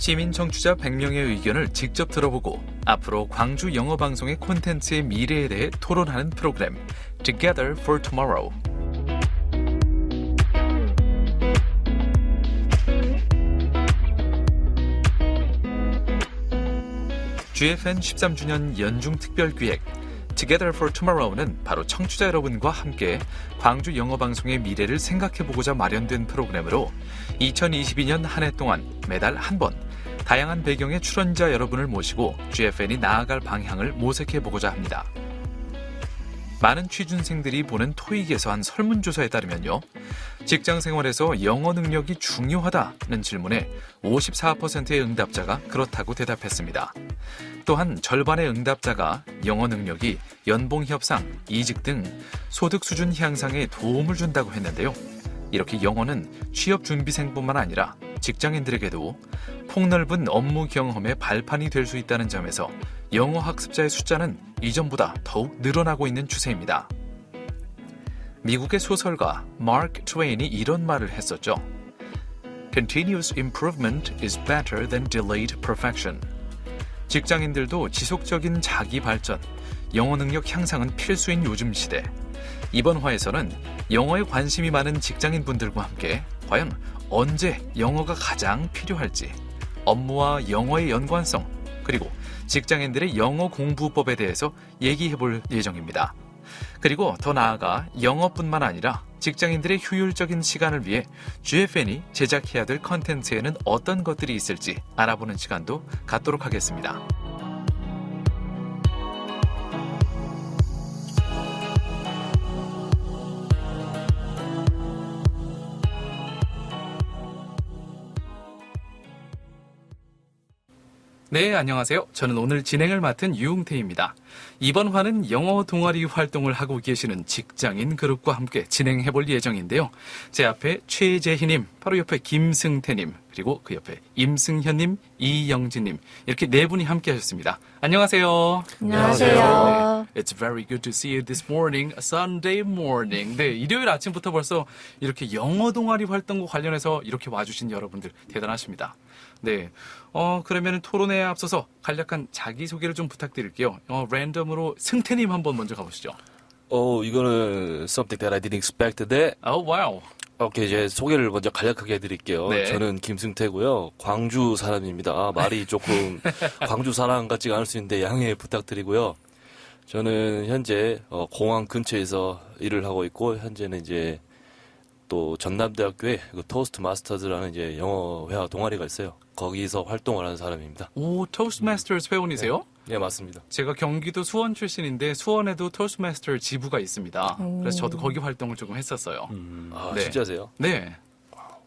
시민 청취자 100명의 의견을 직접 들어보고 앞으로 광주 영어 방송의 콘텐츠의 미래에 대해 토론하는 프로그램 Together for Tomorrow. GFN 13주년 연중 특별기획 Together for Tomorrow는 바로 청취자 여러분과 함께 광주 영어방송의 미래를 생각해보고자 마련된 프로그램으로 2022년 한 해 동안 매달 한 번 다양한 배경의 출연자 여러분을 모시고 GFN이 나아갈 방향을 모색해보고자 합니다. 많은 취준생들이 보는 토익에서 한 설문조사에 따르면요. 직장생활에서 영어 능력이 중요하다는 질문에 54%의 응답자가 그렇다고 대답했습니다. 또한 절반의 응답자가 영어 능력이 연봉 협상, 이직 등 소득 수준 향상에 도움을 준다고 했는데요. 이렇게 영어는 취업 준비생뿐만 아니라 직장인들에게도 폭넓은 업무 경험의 발판이 될 수 있다는 점에서 영어 학습자의 숫자는 이전보다 더욱 늘어나고 있는 추세입니다. 미국의 소설가 마크 트웨인이 이런 말을 했었죠. Continuous improvement is better than delayed perfection. 직장인들도 지속적인 자기 발전, 영어 능력 향상은 필수인 요즘 시대. 이번 화에서는 영어에 관심이 많은 직장인분들과 함께 과연 언제 영어가 가장 필요할지, 업무와 영어의 연관성, 그리고 직장인들의 영어 공부법에 대해서 얘기해 볼 예정입니다. 그리고 더 나아가 영어뿐만 아니라 직장인들의 효율적인 시간을 위해 GFN이 제작해야 될 컨텐츠에는 어떤 것들이 있을지 알아보는 시간도 갖도록 하겠습니다. 네, 안녕하세요. 저는 오늘 진행을 맡은 유웅태입니다. 이번 화는 영어 동아리 활동을 하고 계시는 직장인 그룹과 함께 진행해 볼 예정인데요. 제 앞에 최재희님, 바로 옆에 김승태님, 그리고 그 옆에 임승현님, 이영진님, 이렇게 네 분이 함께 하셨습니다. 안녕하세요. 안녕하세요. 네, It's very good to see you this morning, a Sunday morning. 네, 일요일 아침부터 벌써 이렇게 영어 동아리 활동과 관련해서 이렇게 와주신 여러분들 대단하십니다. 네, 그러면 토론회에 앞서서 간략한 자기소개를 좀 부탁드릴게요. 랜덤으로 승태님 한번 먼저 가보시죠. 이거는 something that I didn't expect that. 와우. 오케이, 제 소개를 먼저 간략하게 해드릴게요. 네. 저는 김승태고요. 광주 사람입니다. 말이 조금 광주 사람 같지가 않을 수 있는데 양해 부탁드리고요. 저는 현재 공항 근처에서 일을 하고 있고, 현재는 이제 또 전남대학교에 토스트 마스터즈라는 이제 영어 회화 동아리가 있어요. 거기서 활동을 하는 사람입니다. 오, 토스트마스터즈 회원이세요? 네, 맞습니다. 제가 경기도 수원 출신인데 수원에도 토스트마스터 지부가 있습니다. 그래서 저도 거기 활동을 조금 했었어요. 네. 진짜세요? 네.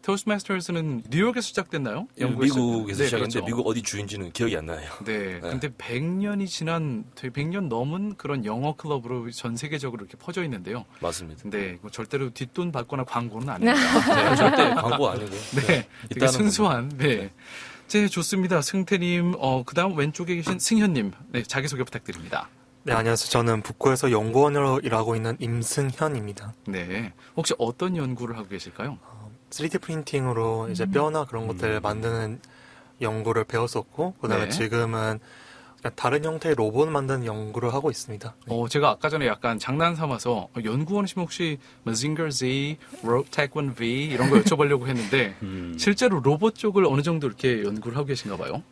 토스트마스터즈는 뉴욕에서 시작됐나요? 영국에서 미국에서 네, 시작했는데 그렇죠. 미국 어디 주인지는 기억이 안 나요. 네. 근데 100년이 지난, 100년 넘은 그런 영어 클럽으로 전 세계적으로 이렇게 퍼져 있는데요. 맞습니다. 네. 절대로 뒷돈 받거나 광고는 아닙니다. 네, 절대 광고 아니고. 네. 되게 있다는 순수한, 네. 네, 좋습니다. 승태님, 그 다음 왼쪽에 계신 승현님, 네, 자기소개 부탁드립니다. 네, 안녕하세요. 저는 북구에서 연구원으로 일하고 있는 임승현입니다. 네. 혹시 어떤 연구를 하고 계실까요? 3D 프린팅으로 이제 뼈나 그런 것들 만드는 연구를 배웠었고, 그다음에 네. 지금은 그냥 다른 형태의 로봇 만드는 연구를 하고 있습니다. 네. 제가 아까 전에 약간 장난 삼아서 연구원이시면 혹시 Mazinger Z, Tech-1 V 이런 거 여쭤보려고 했는데 실제로 로봇 쪽을 어느 정도 이렇게 연구를 하고 계신가 봐요.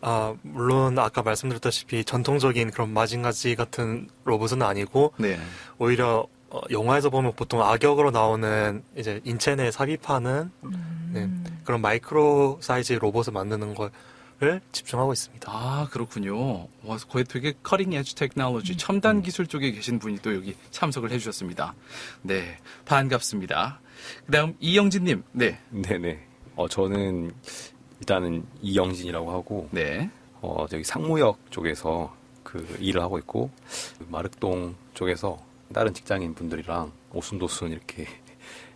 물론 아까 말씀드렸다시피 전통적인 그런 마징가지 같은 로봇은 아니고, 네. 오히려 영화에서 보면 보통 악역으로 나오는 이제 인체 내에 삽입하는 네, 그런 마이크로 사이즈 로봇을 만드는 거를 집중하고 있습니다. 아, 그렇군요. 와, 거의 되게 커링 에지 테크놀로지, 첨단 기술 쪽에 계신 분이 또 여기 참석을 해주셨습니다. 네, 반갑습니다. 그 다음 이영진님, 네. 네네. 저는 일단은 이영진이라고 하고, 네. 저기 상무역 쪽에서 그 일을 하고 있고, 마륵동 쪽에서 다른 직장인 분들이랑 오순도순 이렇게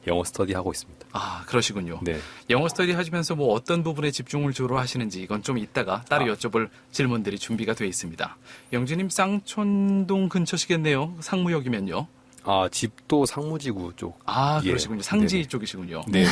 영어 스터디 하고 있습니다. 아, 그러시군요. 네. 영어 스터디 하시면서 뭐 어떤 부분에 집중을 주로 하시는지 이건 좀 이따가 따로 여쭤볼 질문들이 준비가 되어 있습니다. 영진님 쌍촌동 근처시겠네요. 상무역이면요. 집도 상무지구 쪽. 아, 예. 그러시군요. 상지 네네. 쪽이시군요. 네.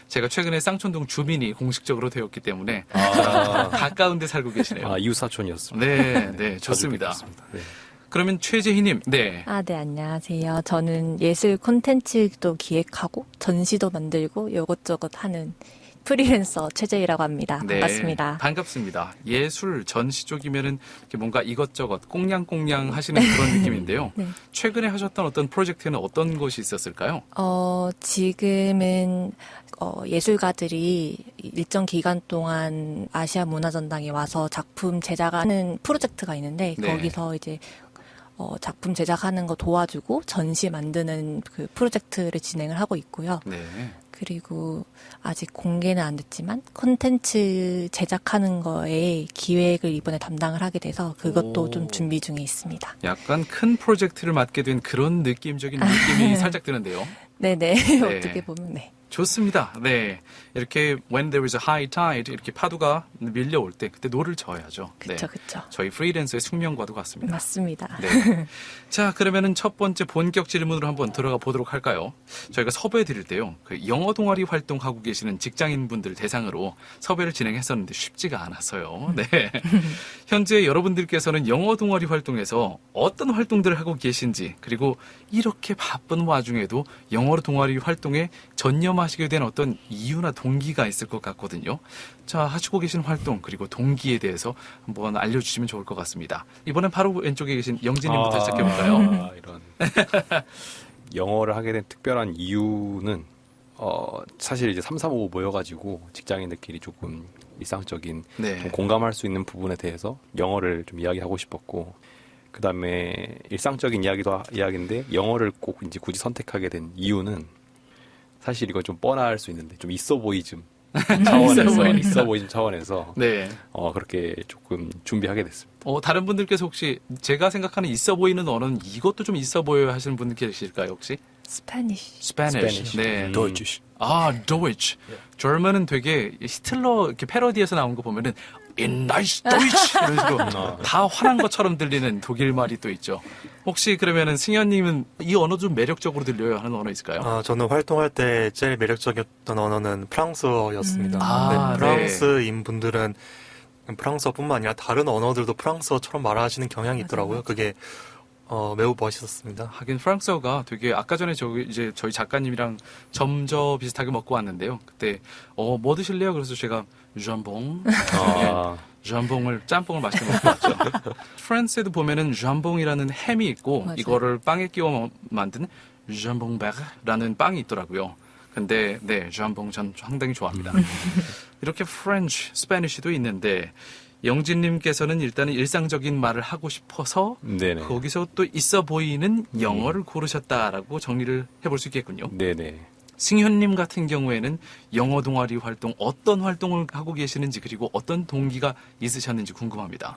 제가 최근에 쌍촌동 주민이 공식적으로 되었기 때문에 아, 가까운 데 살고 계시네요. 이웃 사촌이었습니다. 네, 네, 좋습니다. 자주 뵙겠습니다. 네. 그러면 최재희님, 네. 네, 안녕하세요. 저는 예술 콘텐츠도 기획하고 전시도 만들고 이것저것 하는 프리랜서 최재희라고 합니다. 네, 반갑습니다. 반갑습니다. 예술 전시 쪽이면은 이렇게 뭔가 이것저것 꽁냥꽁냥 하시는 그런 느낌인데요. 네. 최근에 하셨던 어떤 프로젝트는 어떤 것이 있었을까요? 지금은 예술가들이 일정 기간 동안 아시아 문화전당에 와서 작품 제작하는 프로젝트가 있는데 네. 거기서 이제 작품 제작하는 거 도와주고 전시 만드는 그 프로젝트를 진행을 하고 있고요. 네. 그리고 아직 공개는 안 됐지만 콘텐츠 제작하는 거에 기획을 이번에 담당을 하게 돼서 그것도 오. 좀 준비 중에 있습니다. 약간 큰 프로젝트를 맡게 된 그런 느낌적인 느낌이 살짝 드는데요. 네네. 네. 어떻게 보면 네. 좋습니다. 네. 이렇게 when there is a high tide 이렇게 파도가 밀려올 때 그때 노를 저어야죠. 그쵸, 그쵸. 저희 프리랜서의 숙명과도 같습니다. 맞습니다. 네. 자, 그러면은 첫 번째 본격 질문으로 한번 들어가 보도록 할까요? 저희가 섭외 드릴 때요. 그 영어 동아리 활동하고 계시는 직장인 분들 대상으로 섭외를 진행했었는데 쉽지가 않았어요. 네. 현재 여러분들께서는 영어 동아리 활동에서 어떤 활동들을 하고 계신지, 그리고 이렇게 바쁜 와중에도 영어 동아리 활동에 전념하시게 된 어떤 이유나 동기가 있을 것 같거든요. 자, 하시고 계신 활동 그리고 동기에 대해서 한번 알려주시면 좋을 것 같습니다. 이번엔 바로 왼쪽에 계신 영진님부터 시작해볼까요? 이런. 영어를 하게 된 특별한 이유는 사실 이제 335 모여가지고 직장인들끼리 조금 일상적인 네. 좀 공감할 수 있는 부분에 대해서 영어를 좀 이야기하고 싶었고, 그 다음에 일상적인 이야기인데 영어를 꼭 이제 굳이 선택하게 된 이유는 사실 이건 좀 뻔할 수 있는데 좀 있어 보이즘 차원에서 네. 그렇게 조금 준비하게 됐습니다. 다른 분들께서 혹시 제가 생각하는 있어 보이는 언어는 이것도 좀 있어 보여요 하시는 분들 계실까요, 혹시? 스페니쉬. Spanish. 네. Deutsch. Deutsch. German은 되게 히틀러 이렇게 패러디에서 나온 거 보면은 in nice Deutsch 이런 식으로 다 화난 것처럼 들리는 독일 말이 또 있죠. 혹시 그러면은 승현님은 이 언어 좀 매력적으로 들려요 하는 언어 있을까요? 저는 활동할 때 제일 매력적이었던 언어는 프랑스어였습니다. 아, 네, 프랑스인 분들은 프랑스어뿐만 아니라 다른 언어들도 프랑스어처럼 말하시는 경향이 있더라고요. 그게 매우 멋있었습니다. 하긴 프랑스어가 되게 아까 전에 저희 작가님이랑 점저 비슷하게 먹고 왔는데요. 그때 뭐 드실래요? 그래서 제가 ዣ봉 ዣ봉을 짬뽕을 맛있게 먹고 왔죠. 프랑스에도 보면은 ዣ봉이라는 햄이 있고 맞아요. 이거를 빵에 끼워 만든 ዣ봉베르라는 빵이 있더라고요. 근데 네, ዣ봉 전 상당히 좋아합니다. 이렇게 프렌치, 스페니쉬도 있는데 영진님께서는 일단은 일상적인 말을 하고 싶어서 네네. 거기서 또 있어 보이는 영어를 고르셨다라고 정리를 해볼 수 있겠군요. 네네. 승현님 같은 경우에는 영어 동아리 활동 어떤 활동을 하고 계시는지 그리고 어떤 동기가 있으셨는지 궁금합니다.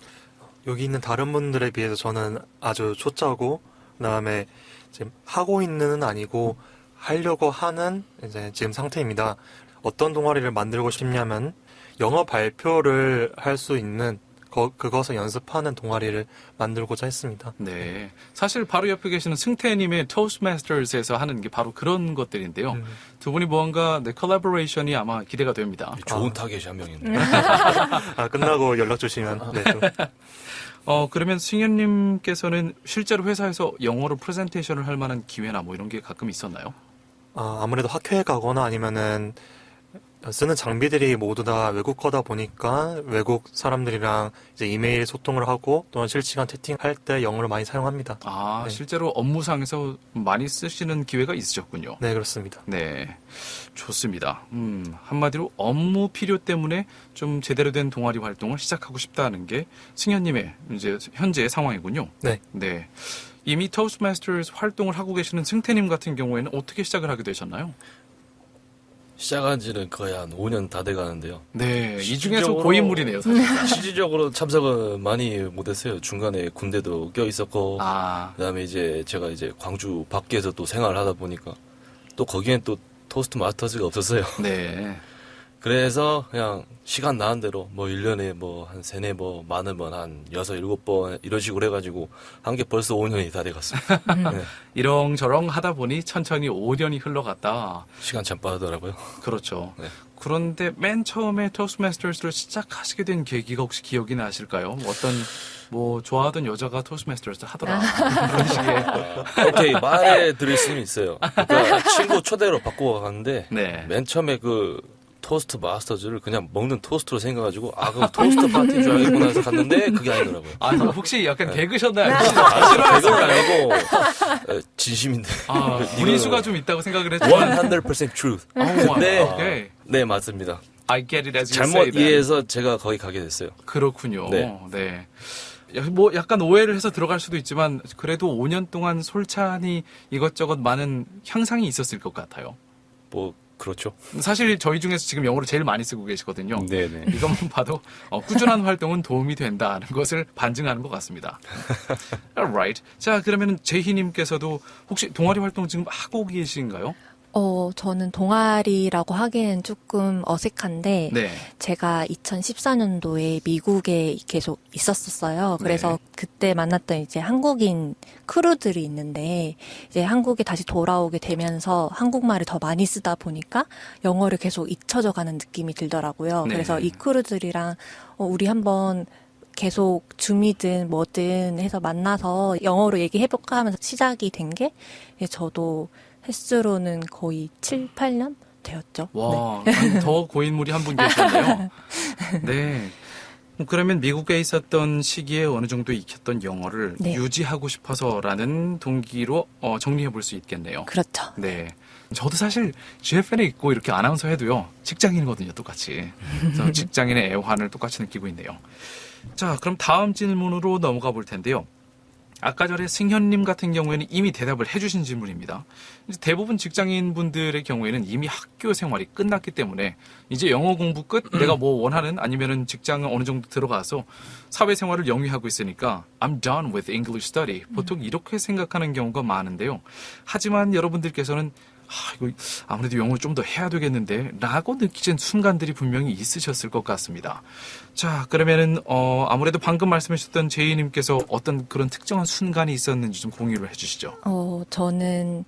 여기 있는 다른 분들에 비해서 저는 아주 초짜고, 그다음에 지금 하고 있는은 아니고 하려고 하는 이제 지금 상태입니다. 어떤 동아리를 만들고 싶냐면 영어 발표를 할 수 있는 그것을 연습하는 동아리를 만들고자 했습니다. 네. 사실 바로 옆에 계시는 승태님의 토스트마스터즈에서 하는 게 바로 그런 것들인데요. 두 분이 무언가 콜라보레이션이 아마 기대가 됩니다. 좋은 타겟이 한 명 있네. 끝나고 연락 주시면 네, 좀. 그러면 승현님께서는 실제로 회사에서 영어로 프레젠테이션을 할 만한 기회나 뭐 이런 게 가끔 있었나요? 아무래도 학회에 가거나 아니면은 쓰는 장비들이 모두 다 외국 거다 보니까 외국 사람들이랑 이제 이메일 소통을 하고 또는 실시간 채팅할 때 영어를 많이 사용합니다. 네. 실제로 업무상에서 많이 쓰시는 기회가 있으셨군요. 네, 그렇습니다. 네, 좋습니다. 한마디로 업무 필요 때문에 좀 제대로 된 동아리 활동을 시작하고 싶다는 게 승현님의 이제 현재의 상황이군요. 네. 네. 이미 토스트마스터즈 활동을 하고 계시는 승태님 같은 경우에는 어떻게 시작을 하게 되셨나요? 시작한 지는 거의 한 5년 다 돼 가는데요. 네, 이 중에서 실질적으로- 고인물이네요, 사실. 실질적으로 참석은 많이 못했어요. 중간에 군대도 껴 있었고, 그다음에 이제 제가 이제 광주 밖에서 또 생활을 하다 보니까 또 거기엔 또 토스트 마스터즈가 없었어요. 네. 그래서 그냥 시간 나는 대로 뭐 1년에 뭐 한 3, 4번, 많으면 한 6, 7번 이런 식으로 해가지고 한 게 벌써 5년이 다 돼갔습니다. 네. 이렁저렁 하다 보니 천천히 5년이 흘러갔다. 시간 참 빠르더라고요. 그렇죠. 네. 그런데 맨 처음에 토스트마스터스를 시작하시게 된 계기가 혹시 기억이 나실까요? 어떤 뭐 좋아하던 여자가 토스트마스터스 하더라. 그런 식의. 오케이, 말해드릴 수는 있어요. 그러니까 친구 초대로 바꾸고 갔는데 네. 맨 처음에 그 토스트 마스터즈를 그냥 먹는 토스트로 생각가지고 그럼 토스트 파티인 줄 알겠구나 해서 갔는데 그게 아니더라고요. 아, 혹시 약간 개그셨나요? 그건 아니고 진심인데. 분리수가 좀 있다고 생각을 했죠. 100% truth. 근데 오케이. 네, 맞습니다. I get it as you 잘못 say that. 이해해서 제가 거기 가게 됐어요. 그렇군요. 네. 네. 뭐 약간 오해를 해서 들어갈 수도 있지만 그래도 5년 동안 솔찬히 이것저것 많은 향상이 있었을 것 같아요. 뭐 그렇죠. 사실 저희 중에서 지금 영어를 제일 많이 쓰고 계시거든요. 네네. 이것만 봐도 꾸준한 활동은 도움이 된다는 것을 반증하는 것 같습니다. Alright. 자, 그러면 제희님께서도 혹시 동아리 활동 지금 하고 계신가요? 저는 동아리라고 하기에는 조금 어색한데, 네. 제가 2014년도에 미국에 계속 있었었어요. 그래서 네. 그때 만났던 이제 한국인 크루들이 있는데, 이제 한국에 다시 돌아오게 되면서 한국말을 더 많이 쓰다 보니까 영어를 계속 잊혀져 가는 느낌이 들더라고요. 네. 그래서 이 크루들이랑, 우리 한번 계속 줌이든 뭐든 해서 만나서 영어로 얘기해볼까 하면서 시작이 된 게, 저도 횟수로는 거의 7, 8년 되었죠. 와, 더 고인물이 한 분 계셨네요. 네. 그러면 미국에 있었던 시기에 어느 정도 익혔던 영어를 네. 유지하고 싶어서라는 동기로 정리해 볼 수 있겠네요. 그렇죠. 네. 저도 사실 GFN에 있고 이렇게 아나운서 해도요, 직장인이거든요, 똑같이. 그래서 직장인의 애환을 똑같이 느끼고 있네요. 자, 그럼 다음 질문으로 넘어가 볼 텐데요. 아까 전에 승현님 같은 경우에는 이미 대답을 해주신 질문입니다. 이제 대부분 직장인분들의 경우에는 이미 학교 생활이 끝났기 때문에 이제 영어 공부 끝, 내가 뭐 원하는 아니면은 직장을 어느 정도 들어가서 사회생활을 영위하고 있으니까 I'm done with English study. 보통 이렇게 생각하는 경우가 많은데요. 하지만 여러분들께서는 이거 아무래도 영어를 좀 더 해야 되겠는데 라고 느끼신 순간들이 분명히 있으셨을 것 같습니다. 자, 그러면은 아무래도 방금 말씀하셨던 제이님께서 어떤 그런 특정한 순간이 있었는지 좀 공유를 해주시죠. 저는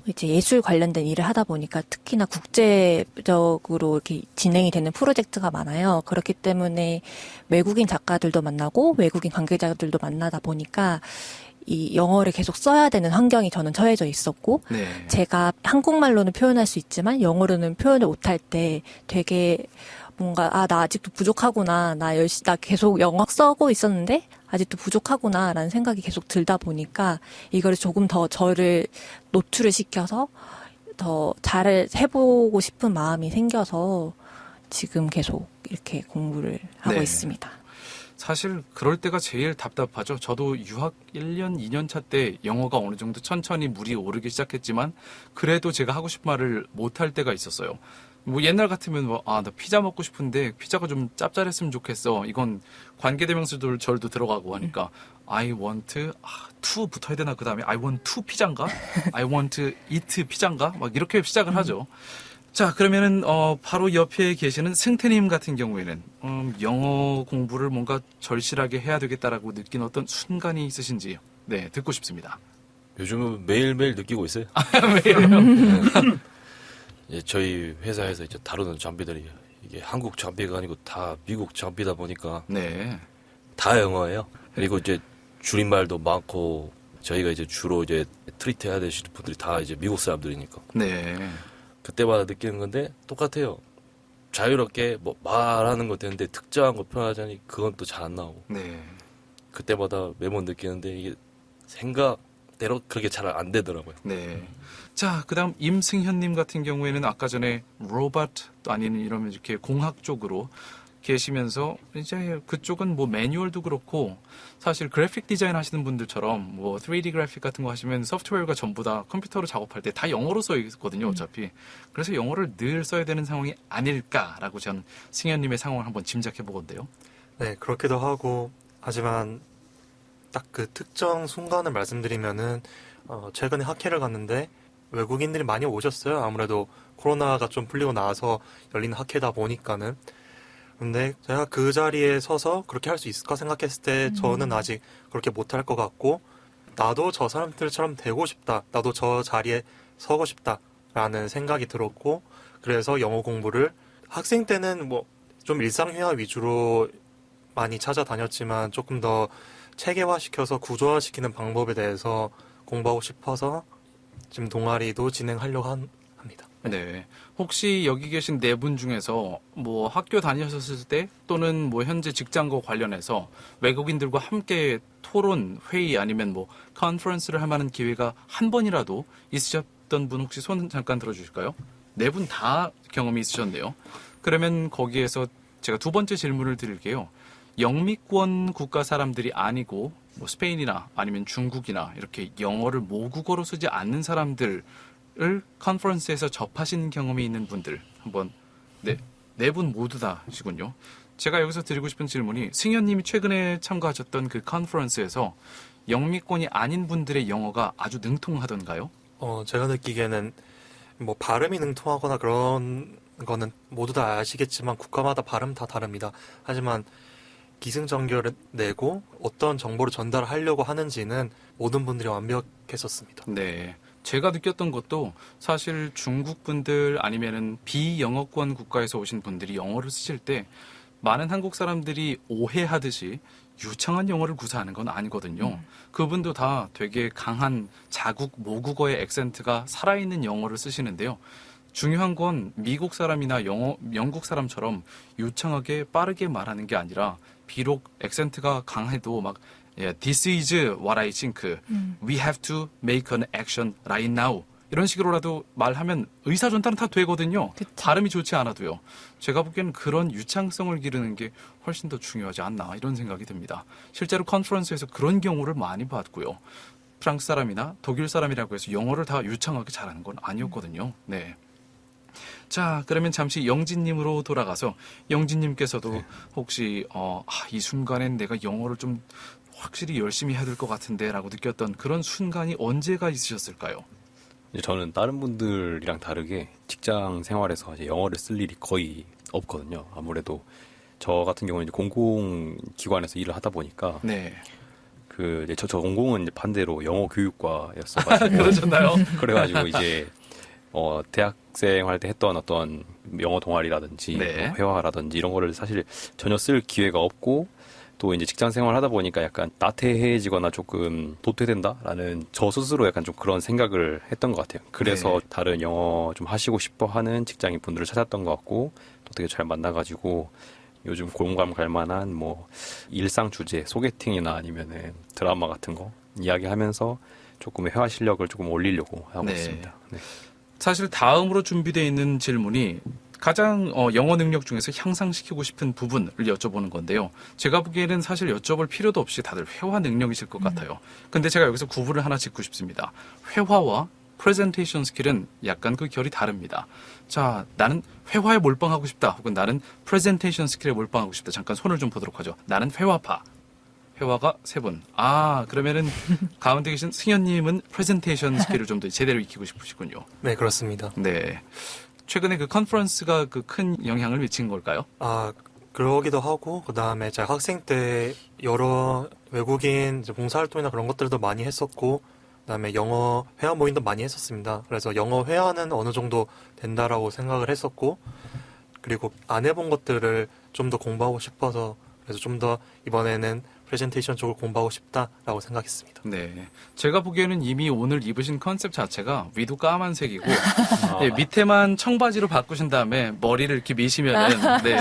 이제 예술 관련된 일을 하다 보니까 특히나 국제적으로 이렇게 진행이 되는 프로젝트가 많아요. 그렇기 때문에 외국인 작가들도 만나고 외국인 관계자들도 만나다 보니까 이 영어를 계속 써야 되는 환경이 저는 처해져 있었고, 네. 제가 한국말로는 표현할 수 있지만 영어로는 표현을 못할 때 되게 뭔가 나 아직도 부족하구나, 나 계속 영어 써고 있었는데 아직도 부족하구나라는 생각이 계속 들다 보니까 이걸 조금 더 저를 노출을 시켜서 더 잘 해보고 싶은 마음이 생겨서 지금 계속 이렇게 공부를 하고 네. 있습니다. 사실 그럴 때가 제일 답답하죠. 저도 유학 1년, 2년 차 때 영어가 어느 정도 천천히 물이 오르기 시작했지만 그래도 제가 하고 싶은 말을 못할 때가 있었어요. 뭐 옛날 같으면 나 피자 먹고 싶은데 피자가 좀 짭짤했으면 좋겠어. 이건 관계대명사절 절도 들어가고 하니까 I want to 붙어야 되나? 그 다음에 I want to 피자인가? I want to eat 피자인가? 막 이렇게 시작을 하죠. 자, 그러면은 바로 옆에 계시는 승태님 같은 경우에는 영어 공부를 뭔가 절실하게 해야 되겠다라고 느낀 어떤 순간이 있으신지 네, 듣고 싶습니다. 요즘은 매일매일 느끼고 있어요. 왜요? 예, 저희 회사에서 이제 다루는 장비들이 이게 한국 장비가 아니고 다 미국 장비다 보니까 네. 다 영어예요. 그리고 이제 줄임말도 많고 저희가 이제 주로 이제 트리트 해야 되시는 분들이 다 이제 미국 사람들이니까. 네. 그때마다 느끼는 건데 똑같아요. 자유롭게 뭐 말하는 거 되는데 특정한 거 표현하자니 그건 또 잘 안 나오고. 네. 그때마다 매번 느끼는데 이게 생각대로 그렇게 잘 안 되더라고요. 네. 자, 그다음 임승현님 같은 경우에는 아까 전에 로봇 아니면 이러면 이렇게 공학 쪽으로 계시면서 이제 그쪽은 뭐 매뉴얼도 그렇고 사실 그래픽 디자인 하시는 분들처럼 뭐 3D 그래픽 같은 거 하시면 소프트웨어가 전부 다 컴퓨터로 작업할 때 다 영어로 써 있거든요, 어차피. 그래서 영어를 늘 써야 되는 상황이 아닐까라고 전 승현님의 상황을 한번 짐작해 보건데요. 네, 그렇기도 하고, 하지만 딱 그 특정 순간을 말씀드리면은, 최근에 학회를 갔는데, 외국인들이 많이 오셨어요. 아무래도 코로나가 좀 풀리고 나서 열린 학회다 보니까는. 근데 제가 그 자리에 서서 그렇게 할 수 있을까 생각했을 때 저는 아직 그렇게 못할 것 같고, 나도 저 사람들처럼 되고 싶다. 나도 저 자리에 서고 싶다라는 생각이 들었고, 그래서 영어 공부를 학생 때는 뭐 좀 일상회화 위주로 많이 찾아다녔지만 조금 더 체계화시켜서 구조화시키는 방법에 대해서 공부하고 싶어서 지금 동아리도 진행하려고 합니다. 네. 혹시 여기 계신 네 분 중에서 뭐 학교 다니셨을 때 또는 뭐 현재 직장과 관련해서 외국인들과 함께 토론, 회의 아니면 뭐 컨퍼런스를 할 만한 기회가 한 번이라도 있으셨던 분 혹시 손 잠깐 들어주실까요? 네 분 다 경험이 있으셨네요. 그러면 거기에서 제가 두 번째 질문을 드릴게요. 영미권 국가 사람들이 아니고 뭐 스페인이나 아니면 중국이나 이렇게 영어를 모국어로 쓰지 않는 사람들을 컨퍼런스에서 접하신 경험이 있는 분들 한번 네 분 모두 다시군요. 제가 여기서 드리고 싶은 질문이 승현님이 최근에 참가하셨던 그 컨퍼런스에서 영미권이 아닌 분들의 영어가 아주 능통하던가요? 제가 느끼기에는 뭐 발음이 능통하거나 그런 거는 모두 다 아시겠지만 국가마다 발음 다 다릅니다. 하지만 기승전결을 내고 어떤 정보를 전달하려고 하는지는 모든 분들이 완벽했었습니다. 네. 제가 느꼈던 것도 사실 중국 분들 아니면은 비영어권 국가에서 오신 분들이 영어를 쓰실 때 많은 한국 사람들이 오해하듯이 유창한 영어를 구사하는 건 아니거든요. 그분도 다 되게 강한 자국 모국어의 액센트가 살아있는 영어를 쓰시는데요. 중요한 건 미국 사람이나 영국 사람처럼 유창하게 빠르게 말하는 게 아니라 비록 액센트가 강해도 막 This is what I think. We have to make an action right now. 이런 식으로라도 말하면 의사전달은 다 되거든요. 그쵸. 발음이 좋지 않아도요. 제가 보기에는 그런 유창성을 기르는 게 훨씬 더 중요하지 않나 이런 생각이 듭니다. 실제로 컨퍼런스에서 그런 경우를 많이 봤고요. 프랑스 사람이나 독일 사람이라고 해서 영어를 다 유창하게 잘하는 건 아니었거든요. 네. 자, 그러면 잠시 영진님으로 돌아가서 영진님께서도 혹시 이 순간엔 내가 영어를 좀 확실히 열심히 해야 될 것 같은데 라고 느꼈던 그런 순간이 언제가 있으셨을까요? 이제 저는 다른 분들이랑 다르게 직장 생활에서 이제 영어를 쓸 일이 거의 없거든요. 아무래도 저 같은 경우는 이제 공공기관에서 일을 하다 보니까 네. 이제 저 공공은 이제 반대로 영어 교육과였어가지고 그러셨나요? 그래가지고 이제 대학생 할 때 했던 어떤 영어 동아리라든지 네. 뭐 회화라든지 이런 거를 사실 전혀 쓸 기회가 없고 또 이제 직장 생활 하다 보니까 약간 나태해지거나 조금 도태된다라는 저 스스로 약간 좀 그런 생각을 했던 것 같아요. 그래서 네. 다른 영어 좀 하시고 싶어 하는 직장인 분들을 찾았던 것 같고 또 되게 잘 만나가지고 요즘 공감 갈 만한 뭐 일상 주제 소개팅이나 아니면은 드라마 같은 거 이야기하면서 조금 회화 실력을 조금 올리려고 하고 네. 있습니다. 네. 사실 다음으로 준비되어 있는 질문이 가장 영어 능력 중에서 향상시키고 싶은 부분을 여쭤보는 건데요. 제가 보기에는 사실 여쭤볼 필요도 없이 다들 회화 능력이실 것 같아요. 근데 제가 여기서 구분을 하나 짓고 싶습니다. 회화와 프레젠테이션 스킬은 약간 그 결이 다릅니다. 자, 나는 회화에 몰빵하고 싶다. 혹은 나는 프레젠테이션 스킬에 몰빵하고 싶다. 잠깐 손을 좀 보도록 하죠. 나는 회화파. 회화가 세 분. 그러면은 가운데 계신 승현님은 프레젠테이션 스킬을 좀 더 제대로 익히고 싶으시군요. 네, 그렇습니다. 네. 최근에 그 컨퍼런스가 그 큰 영향을 미친 걸까요? 그러기도 하고, 그 다음에 제가 학생 때 여러 외국인 이제 봉사활동이나 그런 것들도 많이 했었고, 그 다음에 영어 회화 모임도 많이 했었습니다. 그래서 영어 회화는 어느 정도 된다라고 생각을 했었고, 그리고 안 해본 것들을 좀 더 공부하고 싶어서, 그래서 좀 더 이번에는 프레젠테이션 쪽을 공부하고 싶다라고 생각했습니다. 네. 제가 보기에는 이미 오늘 입으신 컨셉 자체가 위도 까만색이고, 네, 밑에만 청바지로 바꾸신 다음에 머리를 이렇게 미시면은, 네,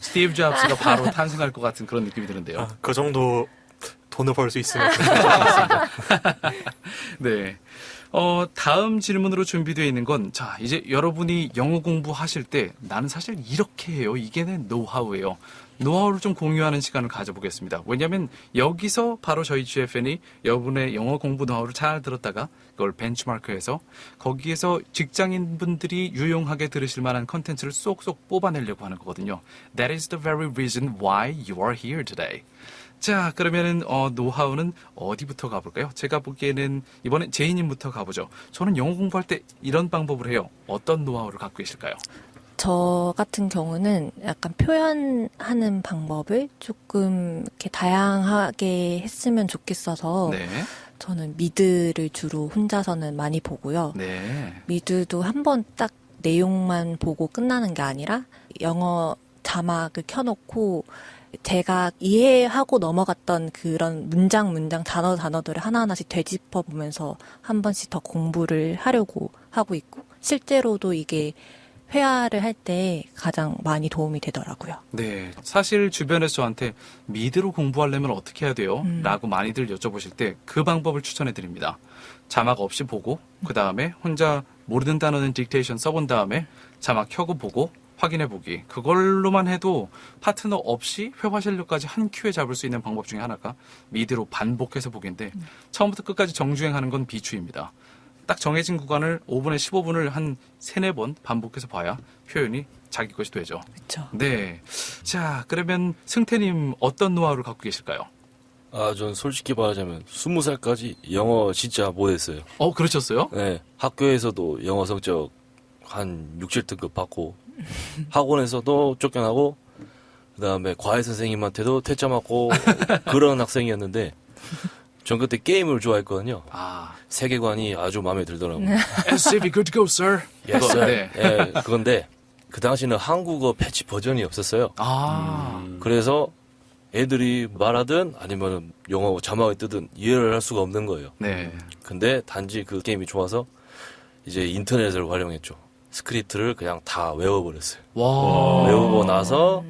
스티브 잡스가 바로 탄생할 것 같은 그런 느낌이 드는데요. 그 정도 돈을 벌 수 있으면 좋겠습니다. 네. 다음 질문으로 준비되어 있는 건, 자, 이제 여러분이 영어 공부하실 때 나는 사실 이렇게 해요. 이게 내 노하우예요. 노하우를 좀 공유하는 시간을 가져보겠습니다. 왜냐하면 여기서 바로 저희 GFN이 여러분의 영어 공부 노하우를 잘 들었다가 그걸 벤치마크해서 거기에서 직장인분들이 유용하게 들으실 만한 컨텐츠를 쏙쏙 뽑아내려고 하는 거거든요. That is the very reason why you are here today. 자, 그러면은 노하우는 어디부터 가볼까요? 제가 보기에는 이번엔 제이님부터 가보죠. 저는 영어 공부할 때 이런 방법을 해요. 어떤 노하우를 갖고 계실까요? 저 같은 경우는 약간 표현하는 방법을 조금 이렇게 다양하게 했으면 좋겠어서 네, 저는 미드를 주로 혼자서는 많이 보고요. 네, 미드도 한 번 딱 내용만 보고 끝나는 게 아니라 영어 자막을 켜놓고 제가 이해하고 넘어갔던 그런 문장 단어들을 하나하나씩 되짚어 보면서 한 번씩 더 공부를 하려고 하고 있고 실제로도 이게 회화를 할 때 가장 많이 도움이 되더라고요. 네. 사실 주변에서 저한테 미드로 공부하려면 어떻게 해야 돼요? 라고 많이들 여쭤보실 때 그 방법을 추천해 드립니다. 자막 없이 보고 그 다음에 혼자 모르는 단어는 딕테이션 써본 다음에 자막 켜고 보고 확인해 보기. 그걸로만 해도 파트너 없이 회화 실력까지 한 큐에 잡을 수 있는 방법 중에 하나가 미드로 반복해서 보기인데 처음부터 끝까지 정주행하는 건 비추입니다. 딱 정해진 구간을 5분에 15분을 한 3, 4번 반복해서 봐야 표현이 자기 것이 되죠. 그렇죠. 네. 자, 그러면 승태님 어떤 노하우를 갖고 계실까요? 전 솔직히 말하자면 20살까지 영어 진짜 못했어요. 그러셨어요? 네, 학교에서도 영어 성적 한 6, 7등급 받고 학원에서도 쫓겨나고 그다음에 과외 선생님한테도 퇴짜 맞고 그런 학생이었는데 전 그때 게임을 좋아했거든요. 아, 세계관이 아주 마음에 들더라고요. SCV good to go, sir. Yes, sir. 네. 예, 그건데 그 당시는 한국어 패치 버전이 없었어요. 아, 그래서 애들이 말하든 아니면 영어 자막을 뜨든 이해를 할 수가 없는 거예요. 네. 근데 단지 그 게임이 좋아서 이제 인터넷을 활용했죠. 스크립트를 그냥 다 외워버렸어요. 와. 외우고 나서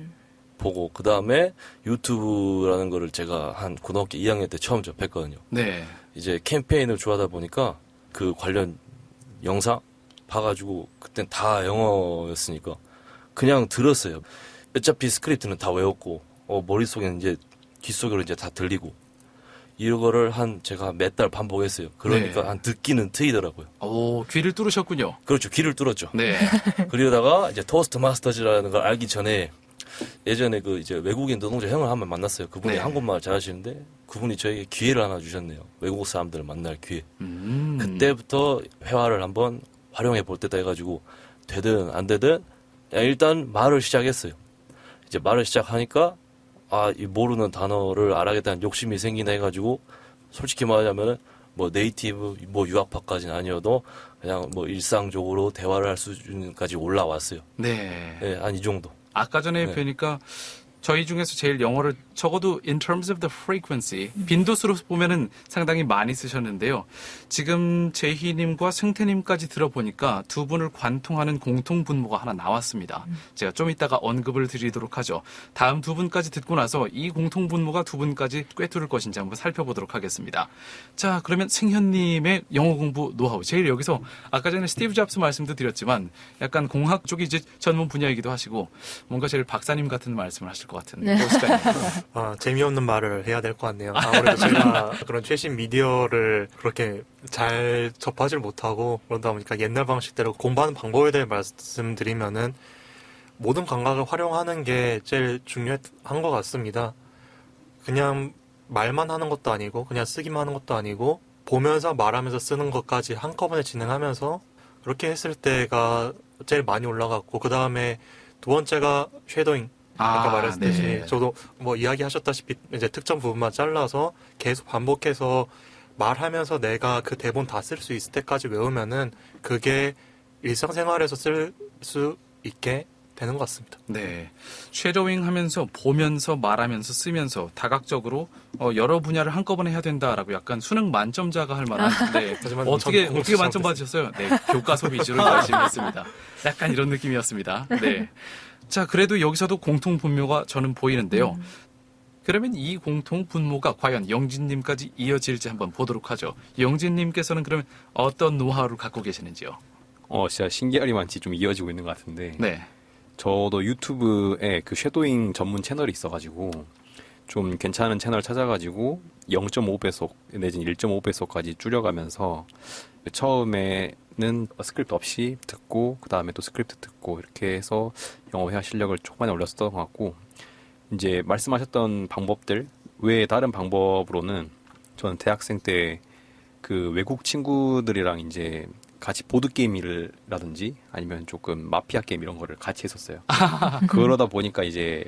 보고 그 다음에 유튜브라는 거를 제가 한 고등학교 2학년 때 처음 접했거든요. 네. 이제 캠페인을 좋아하다 보니까 그 관련 영상 봐가지고 그땐 다 영어였으니까 그냥 들었어요. 어차피 스크립트는 다 외웠고 머릿속에는 이제 귓속으로 이제 다 들리고 이거를 제가 몇 달 반복했어요. 그러니까 네. 한 듣기는 트이더라고요. 오, 귀를 뚫으셨군요. 그렇죠. 귀를 뚫었죠. 네. 그러다가 이제 토스트 마스터즈라는 걸 알기 전에 예전에 그 이제 외국인 노동자 형을 한번 만났어요. 그분이 네. 한국말 잘하시는데 그분이 저에게 기회를 하나 주셨네요. 외국 사람들을 만날 기회. 음. 그때부터 회화를 한번 활용해 볼 때다 해가지고 되든 안 되든 일단 말을 시작했어요. 이제 말을 시작하니까 이 모르는 단어를 알아야겠다는 욕심이 생기나 해가지고 솔직히 말하자면은 뭐 네이티브 뭐 유학파까지는 아니어도 그냥 뭐 일상적으로 대화를 할 수준까지 올라왔어요. 네. 네, 한 이 정도. 아까 전에 네. 뵈니까 저희 중에서 제일 영어를 적어도 in terms of the frequency 빈도수로 보면은 상당히 많이 쓰셨는데요. 지금 제희님과 승태님까지 들어보니까 두 분을 관통하는 공통 분모가 하나 나왔습니다. 제가 좀 이따가 언급을 드리도록 하죠. 다음 두 분까지 듣고 나서 이 공통 분모가 두 분까지 꿰뚫을 것인지 한번 살펴보도록 하겠습니다. 자, 그러면 승현님의 영어 공부 노하우. 제일 여기서 아까 전에 스티브 잡스 말씀도 드렸지만 약간 공학 쪽이 이제 전문 분야이기도 하시고 뭔가 제일 박사님 같은 말씀을 하실 것 같은 그 시간입니다. 재미없는 말을 해야 될 것 같네요. 아무래도 제가 그런 최신 미디어를 그렇게 잘 접하지 못하고 그러다 보니까 옛날 방식대로 공부하는 방법에 대해 말씀드리면은 모든 감각을 활용하는 게 제일 중요한 것 같습니다. 그냥 말만 하는 것도 아니고 그냥 쓰기만 하는 것도 아니고 보면서 말하면서 쓰는 것까지 한꺼번에 진행하면서 그렇게 했을 때가 제일 많이 올라갔고 그 다음에 두 번째가 쉐도잉. 아까 말했듯이 네. 저도 뭐 이야기하셨다시피 이제 특정 부분만 잘라서 계속 반복해서 말하면서 내가 그 대본 다 쓸 수 있을 때까지 외우면은 그게 일상생활에서 쓸 수 있게 되는 것 같습니다. 네. 쉐도잉 하면서 보면서 말하면서 쓰면서 다각적으로 여러 분야를 한꺼번에 해야 된다라고 약간 수능 만점자가 할 만한 네. 하지만 어떻게 전 어떻게 만점 받으셨어요? 네. 교과서 위주로 열심히 했습니다. 약간 이런 느낌이었습니다. 네. 자, 그래도 여기서도 공통 분모가 저는 보이는데요. 그러면 이 공통 분모가 과연 영진님까지 이어질지 한번 보도록 하죠. 영진님께서는 그러면 어떤 노하우를 갖고 계시는지요? 진짜 신기하리만치 좀 이어지고 있는 것 같은데 네. 저도 유튜브에 그 쉐도잉 전문 채널이 있어가지고 좀 괜찮은 채널 찾아가지고 0.5배속 내지는 1.5배속까지 줄여가면서 처음에는 스크립트 없이 듣고 그 다음에 또 스크립트 듣고 이렇게 해서 영어 회화 실력을 초반에 올렸었던 것 같고 이제 말씀하셨던 방법들 외에 다른 방법으로는 저는 대학생 때 그 외국 친구들이랑 이제 같이 보드게임이라든지 아니면 조금 마피아 게임 이런 거를 같이 했었어요. 그러다 보니까 이제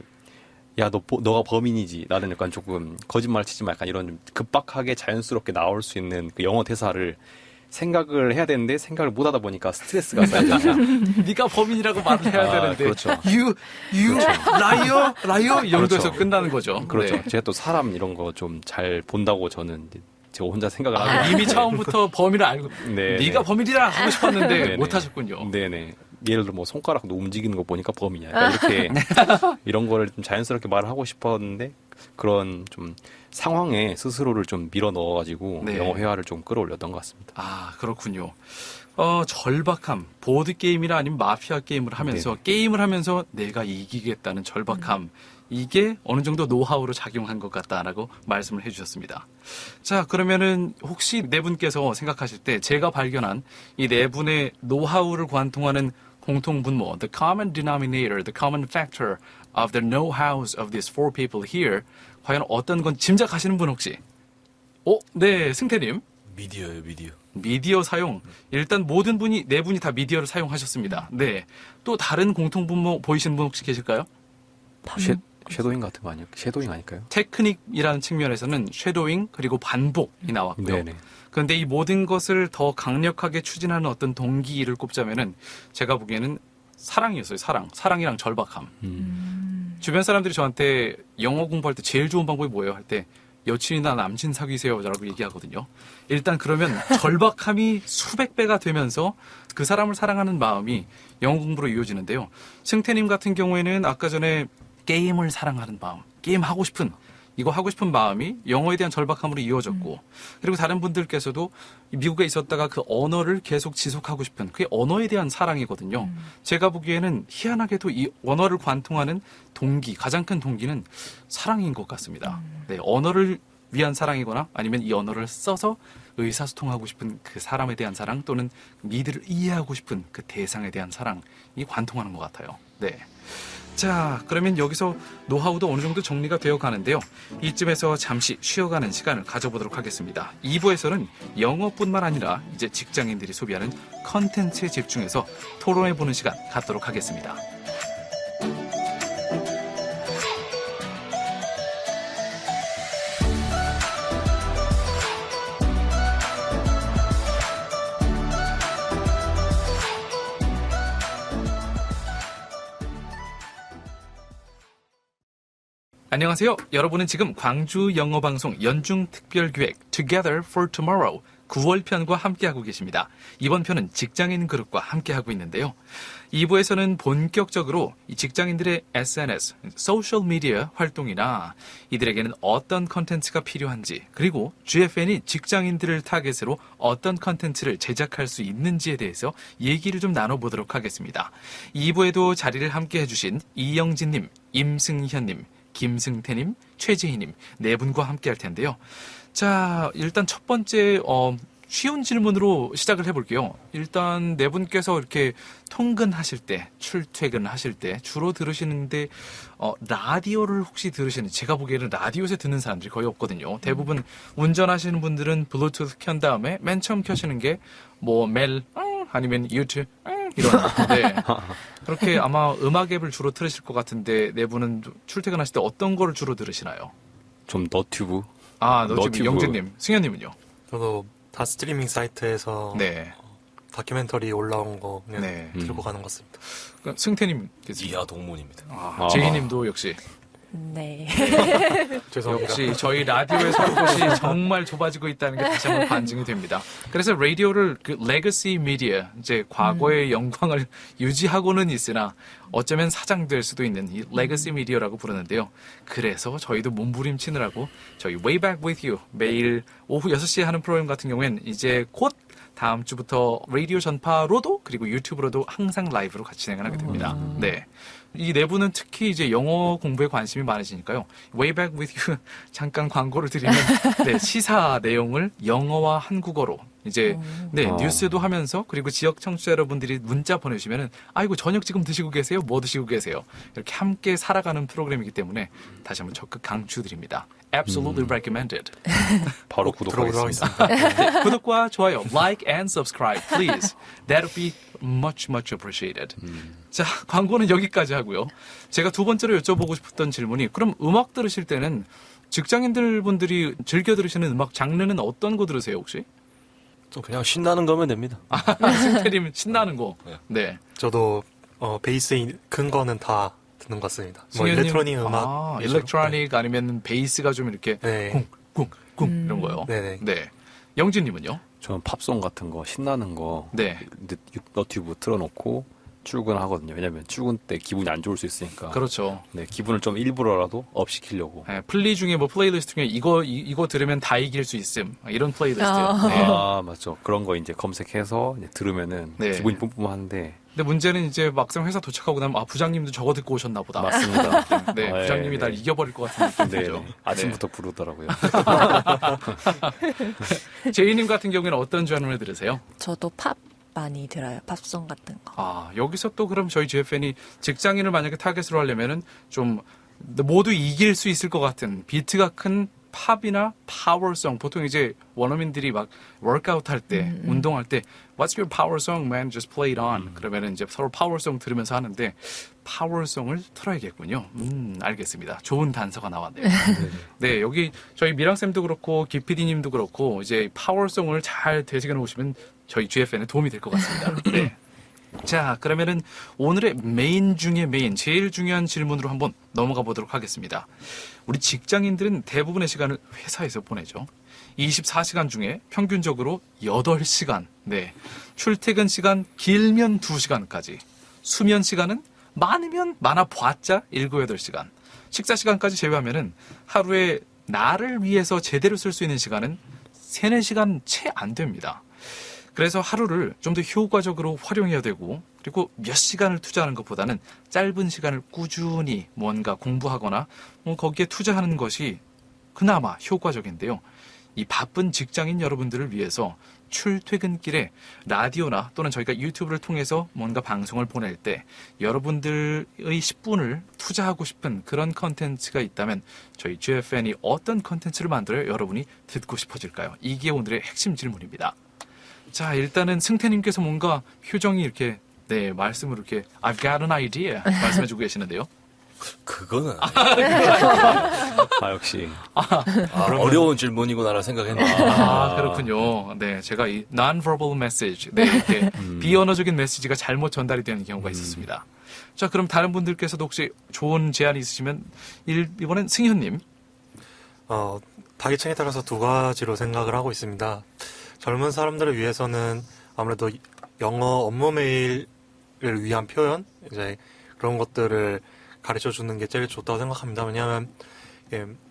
야, 너가 범인이지. 나는 약간 조금 거짓말 치지 마. 약간 이런 좀 급박하게 자연스럽게 나올 수 있는 그 영어 대사를 생각을 해야 되는데 생각을 못 하다 보니까 스트레스가 쌓이잖아요. 네가 범인이라고 말을 해야 되는데 그렇죠. you 라이어 이 정도에서 그렇죠. 끝나는 거죠. 그렇죠. 네. 제가 또 사람 이런 거 좀 잘 본다고 저는 이제 제가 혼자 생각을 하고 이미 처음부터 범인을 알고 네, 네가 네. 범인이라 하고 싶었는데 네네. 못 하셨군요. 네네. 예를 들어 뭐 손가락도 움직이는 거 보니까 범인이야. 그러니까 이렇게 이런 거를 좀 자연스럽게 말을 하고 싶었는데 그런 좀 상황에 스스로를 좀 밀어 넣어가지고 네. 영어 회화를 좀 끌어올렸던 것 같습니다. 아, 그렇군요. 절박함, 보드게임이나 아니면 마피아 게임을 하면서, 게임을 하면서 내가 이기겠다는 절박함, 이게 어느 정도 노하우로 작용한 것 같다라고 말씀을 해주셨습니다. 자, 그러면은 혹시 네 분께서 생각하실 때 제가 발견한 이 네 분의 노하우를 관통하는 공통분모, the common denominator, the common factor of the know-hows of these four people here, 과연 어떤 건 짐작하시는 분 혹시? 네, 승태님. 미디어예요, 미디어. 미디어 사용. 일단 모든 분이, 네 분이 다 미디어를 사용하셨습니다. 네. 또 다른 공통분모 보이시는 분 혹시 계실까요? 섀도잉 같은 거 아니에요? 섀도잉 아닐까요? 테크닉이라는 측면에서는 쉐도잉 그리고 반복이 나왔고요. 네네. 그런데 이 모든 것을 더 강력하게 추진하는 어떤 동기를 꼽자면은 제가 보기에는 사랑이었어요. 사랑이랑 절박함. 주변 사람들이 저한테 영어 공부할 때 제일 좋은 방법이 뭐예요? 할 때 여친이나 남친 사귀세요라고 얘기하거든요. 일단 그러면 절박함이 수백 배가 되면서 그 사람을 사랑하는 마음이 영어 공부로 이어지는데요. 승태님 같은 경우에는 아까 전에 게임을 사랑하는 마음, 게임 하고 싶은 이거 하고 싶은 마음이 영어에 대한 절박함으로 이어졌고 그리고 다른 분들께서도 미국에 있었다가 그 언어를 계속 지속하고 싶은 그게 언어에 대한 사랑이거든요. 제가 보기에는 희한하게도 이 언어를 관통하는 동기, 가장 큰 동기는 사랑인 것 같습니다. 네, 언어를 위한 사랑이거나 아니면 이 언어를 써서 의사소통하고 싶은 그 사람에 대한 사랑 또는 미드를 이해하고 싶은 그 대상에 대한 사랑이 관통하는 것 같아요. 네. 자, 그러면 여기서 노하우도 어느 정도 정리가 되어 가는데요. 이쯤에서 잠시 쉬어가는 시간을 가져보도록 하겠습니다. 2부에서는 영어뿐만 아니라 이제 직장인들이 소비하는 컨텐츠에 집중해서 토론해보는 시간 갖도록 하겠습니다. 안녕하세요. 여러분은 지금 광주 영어방송 연중특별기획 Together for Tomorrow 9월 편과 함께하고 계십니다. 이번 편은 직장인 그룹과 함께하고 있는데요. 2부에서는 본격적으로 이 직장인들의 SNS, 소셜미디어 활동이나 이들에게는 어떤 컨텐츠가 필요한지 그리고 GFN이 직장인들을 타겟으로 어떤 컨텐츠를 제작할 수 있는지에 대해서 얘기를 좀 나눠보도록 하겠습니다. 2부에도 자리를 함께 해주신 이영진님, 임승현님, 김승태님, 최지희님 네 분과 함께 할 텐데요. 자, 일단 첫 번째 쉬운 질문으로 시작을 해볼게요. 일단 네 분께서 이렇게 통근하실 때, 출퇴근하실 때 주로 들으시는데 라디오를 혹시 들으시는지 제가 보기에는 라디오에서 듣는 사람들이 거의 없거든요. 대부분 운전하시는 분들은 블루투스 켠 다음에 맨 처음 켜시는 게 뭐 멜 아니면 유튜브 이런 네. 그렇게 아마 음악 앱을 주로 틀으실 것 같은데 네 분은 출퇴근하실 때 어떤 거를 주로 들으시나요? 좀 너튜브. 너튜브 영재님, 승현님은요? 저도 다 스트리밍 사이트에서 네. 다큐멘터리 올라온 거 그냥 네. 들고 가는 것 같습니다. 그럼 승태님, 이하 동문입니다. 제이님도 역시 네. 죄송합니다. 역시 저희 라디오에서 곳이 정말 좁아지고 있다는 게 다시 한번 반증이 됩니다. 그래서 라디오를 그 레거시 미디어, 이제 과거의 영광을 유지하고는 있으나 어쩌면 사장될 수도 있는 이 레거시 미디어라고 부르는데요. 그래서 저희도 몸부림치느라고 저희 Way Back With You 매일 오후 6시에 하는 프로그램 같은 경우에는 이제 곧 다음 주부터 라디오 전파로도 그리고 유튜브로도 항상 라이브로 같이 진행을 하게 됩니다. 네. 이 네 분은 특히 이제 영어 공부에 관심이 많으시니까요. Way Back With You 잠깐 광고를 드리면 네, 시사 내용을 영어와 한국어로 이제 네 어. 뉴스도 하면서 그리고 지역 청취자 여러분들이 문자 보내주시면은 아이고 저녁 지금 드시고 계세요? 뭐 드시고 계세요? 이렇게 함께 살아가는 프로그램이기 때문에 다시 한번 적극 강추드립니다. Absolutely recommended. 바로 꼭 들어보도록 구독하겠습니다. 하겠습니다. 네, 구독과 좋아요, like and subscribe, please. That'll be much appreciated. 자, 광고는 여기까지 하고요. 제가 두 번째로 여쭤보고 싶었던 질문이 그럼 음악 들으실 때는 직장인들 분들이 즐겨 들으시는 음악 장르는 어떤 거 들으세요 혹시? 그냥 신나는 거면 됩니다. 승태님 신나는 거. 네. 저도 베이스 큰 거는 다 듣는 것 같습니다. 뭐 승현님, 일렉트로닉 음악, 일렉트로닉 아니면 베이스가 좀 이렇게 네. 쿵쿵쿵 이런 거요. 네네. 네. 영진님은요? 저는 팝송 같은 거 신나는 거 네. 너튜브 틀어놓고 출근하거든요. 왜냐면 출근 때 기분이 안 좋을 수 있으니까. 그렇죠. 네, 기분을 좀 일부러라도 업 시키려고. 네, 플리 중에 뭐 플레이리스트 중에 이거 들으면 다 이길 수 있음 이런 플레이리스트. 네. 아, 맞죠. 그런 거 이제 검색해서 이제 들으면은 네. 기분이 뿜뿜한데. 근데 문제는 이제 막상 회사 도착하고 나면 부장님도 저거 듣고 오셨나 보다. 맞습니다. 네, 네, 부장님이 네. 날 이겨버릴 것 같은 네, 느낌이죠. 네. 아침부터 부르더라고요. 네. 제이님 같은 경우에는 어떤 장르를 들으세요? 저도 팝 많이 들어요. 팝송 같은 거. 여기서 또 그럼 저희 GFN이 직장인을 만약에 타겟으로 하려면은 좀 모두 이길 수 있을 것 같은 비트가 큰 팝이나 파워송. 보통 이제 원어민들이 막 워크아웃 할 때, 운동할 때 What's your power song, man? Just play it on. 그러면은 이제 서로 파워송 들으면서 하는데 파워송을 틀어야겠군요. 알겠습니다. 좋은 단서가 나왔네요. 네, 여기 저희 미랑쌤도 그렇고 기피디님도 그렇고 이제 파워송을 잘 되새겨 놓으시면 저희 GFN에 도움이 될 것 같습니다. 네. 자, 그러면은 오늘의 메인 중에 메인, 제일 중요한 질문으로 한번 넘어가 보도록 하겠습니다. 우리 직장인들은 대부분의 시간을 회사에서 보내죠. 24시간 중에 평균적으로 8시간, 네. 출퇴근 시간 길면 2시간까지. 수면 시간은 많으면 많아봤자 7, 8시간. 식사 시간까지 제외하면은 하루에 나를 위해서 제대로 쓸 수 있는 시간은 3, 4시간 채 안 됩니다. 그래서 하루를 좀 더 효과적으로 활용해야 되고 그리고 몇 시간을 투자하는 것보다는 짧은 시간을 꾸준히 뭔가 공부하거나 거기에 투자하는 것이 그나마 효과적인데요. 이 바쁜 직장인 여러분들을 위해서 출퇴근길에 라디오나 또는 저희가 유튜브를 통해서 뭔가 방송을 보낼 때 여러분들의 10분을 투자하고 싶은 그런 컨텐츠가 있다면 저희 GFN이 어떤 컨텐츠를 만들어야 여러분이 듣고 싶어질까요? 이게 오늘의 핵심 질문입니다. 자, 일단은 승태님께서 뭔가 표정이 이렇게 네 말씀으로 이렇게 I've got an idea 말씀해주고 계시는데요. 그거는 역시. 어려운 질문이구나라 생각했는데. 그렇군요. 네, 제가 이 non-verbal message, 네, 이렇게 비언어적인 메시지가 잘못 전달이 되는 경우가 있었습니다. 자, 그럼 다른 분들께서도 혹시 좋은 제안이 있으시면 이번엔 승현님. 타깃층에 따라서 두 가지로 생각을 하고 있습니다. 젊은 사람들을 위해서는 아무래도 영어 업무 메일을 위한 표현, 이제 그런 것들을 가르쳐 주는 게 제일 좋다고 생각합니다. 왜냐하면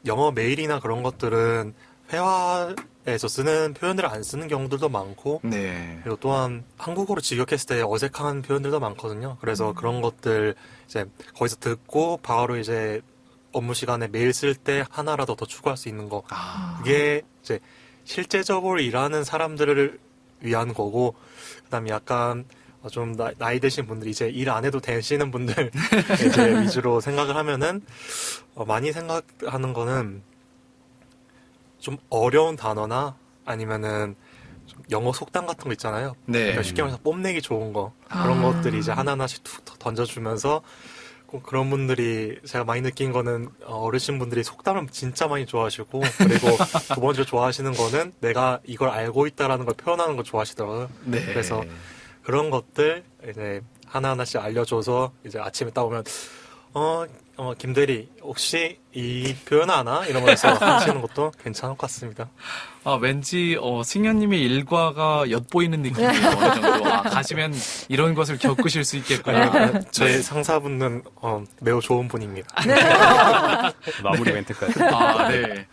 영어 메일이나 그런 것들은 회화에서 쓰는 표현들을 안 쓰는 경우들도 많고, 네. 그리고 또한 한국어로 직역했을 때 어색한 표현들도 많거든요. 그래서 그런 것들 이제 거기서 듣고 바로 이제 업무 시간에 메일 쓸 때 하나라도 더 추가할 수 있는 거. 그게 이제 실제적으로 일하는 사람들을 위한 거고, 그다음에 약간 좀 나이 드신 분들, 이제 일 안 해도 되시는 분들 이제 위주로 생각을 하면은 많이 생각하는 거는 좀 어려운 단어나 아니면은 좀 영어 속담 같은 거 있잖아요. 네. 그러니까 쉽게 말해서 뽐내기 좋은 거, 그런 것들이 이제 하나하나씩 툭 던져주면서 꼭 그런 분들이 제가 많이 느낀 거는 어르신분들이 속담을 진짜 많이 좋아하시고, 그리고 두 번째 좋아하시는 거는 내가 이걸 알고 있다라는 걸 표현하는 걸 좋아하시더라고요. 네. 그래서 그런 것들 이제 하나하나씩 알려줘서 이제 아침에 딱 오면 김대리 혹시 이 표현 아나? 이러면서 하시는 것도 괜찮을 것 같습니다. 왠지 승현님의 일과가 엿보이는 느낌이에요. 어느 정도. 가시면 이런 것을 겪으실 수 있겠구나. 제 상사분은 매우 좋은 분입니다. 마무리 멘트까지. 네.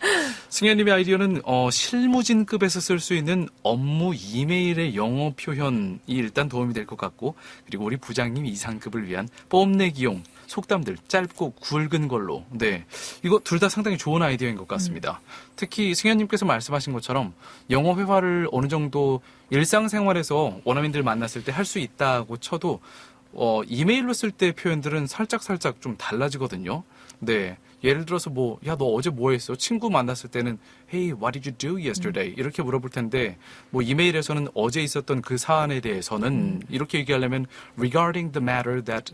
승현님의 아이디어는 실무진급에서 쓸 수 있는 업무 이메일의 영어 표현이 일단 도움이 될 것 같고, 그리고 우리 부장님 이상급을 위한 뽐내기용 속담들 짧고 굵은 걸로. 네, 이거 둘 다 상당히 좋은 아이디어인 것 같습니다. 특히 승현님께서 말씀하신 것처럼 영어 회화를 어느 정도 일상생활에서 원어민들 만났을 때 할 수 있다고 쳐도 이메일로 쓸 때 표현들은 살짝 좀 달라지거든요. 네. 예를 들어서 야, 너 어제 뭐 했어? 친구 만났을 때는 Hey, what did you do yesterday? 이렇게 물어볼 텐데, 이메일에서는 어제 있었던 그 사안에 대해서는 이렇게 얘기하려면 regarding the matter that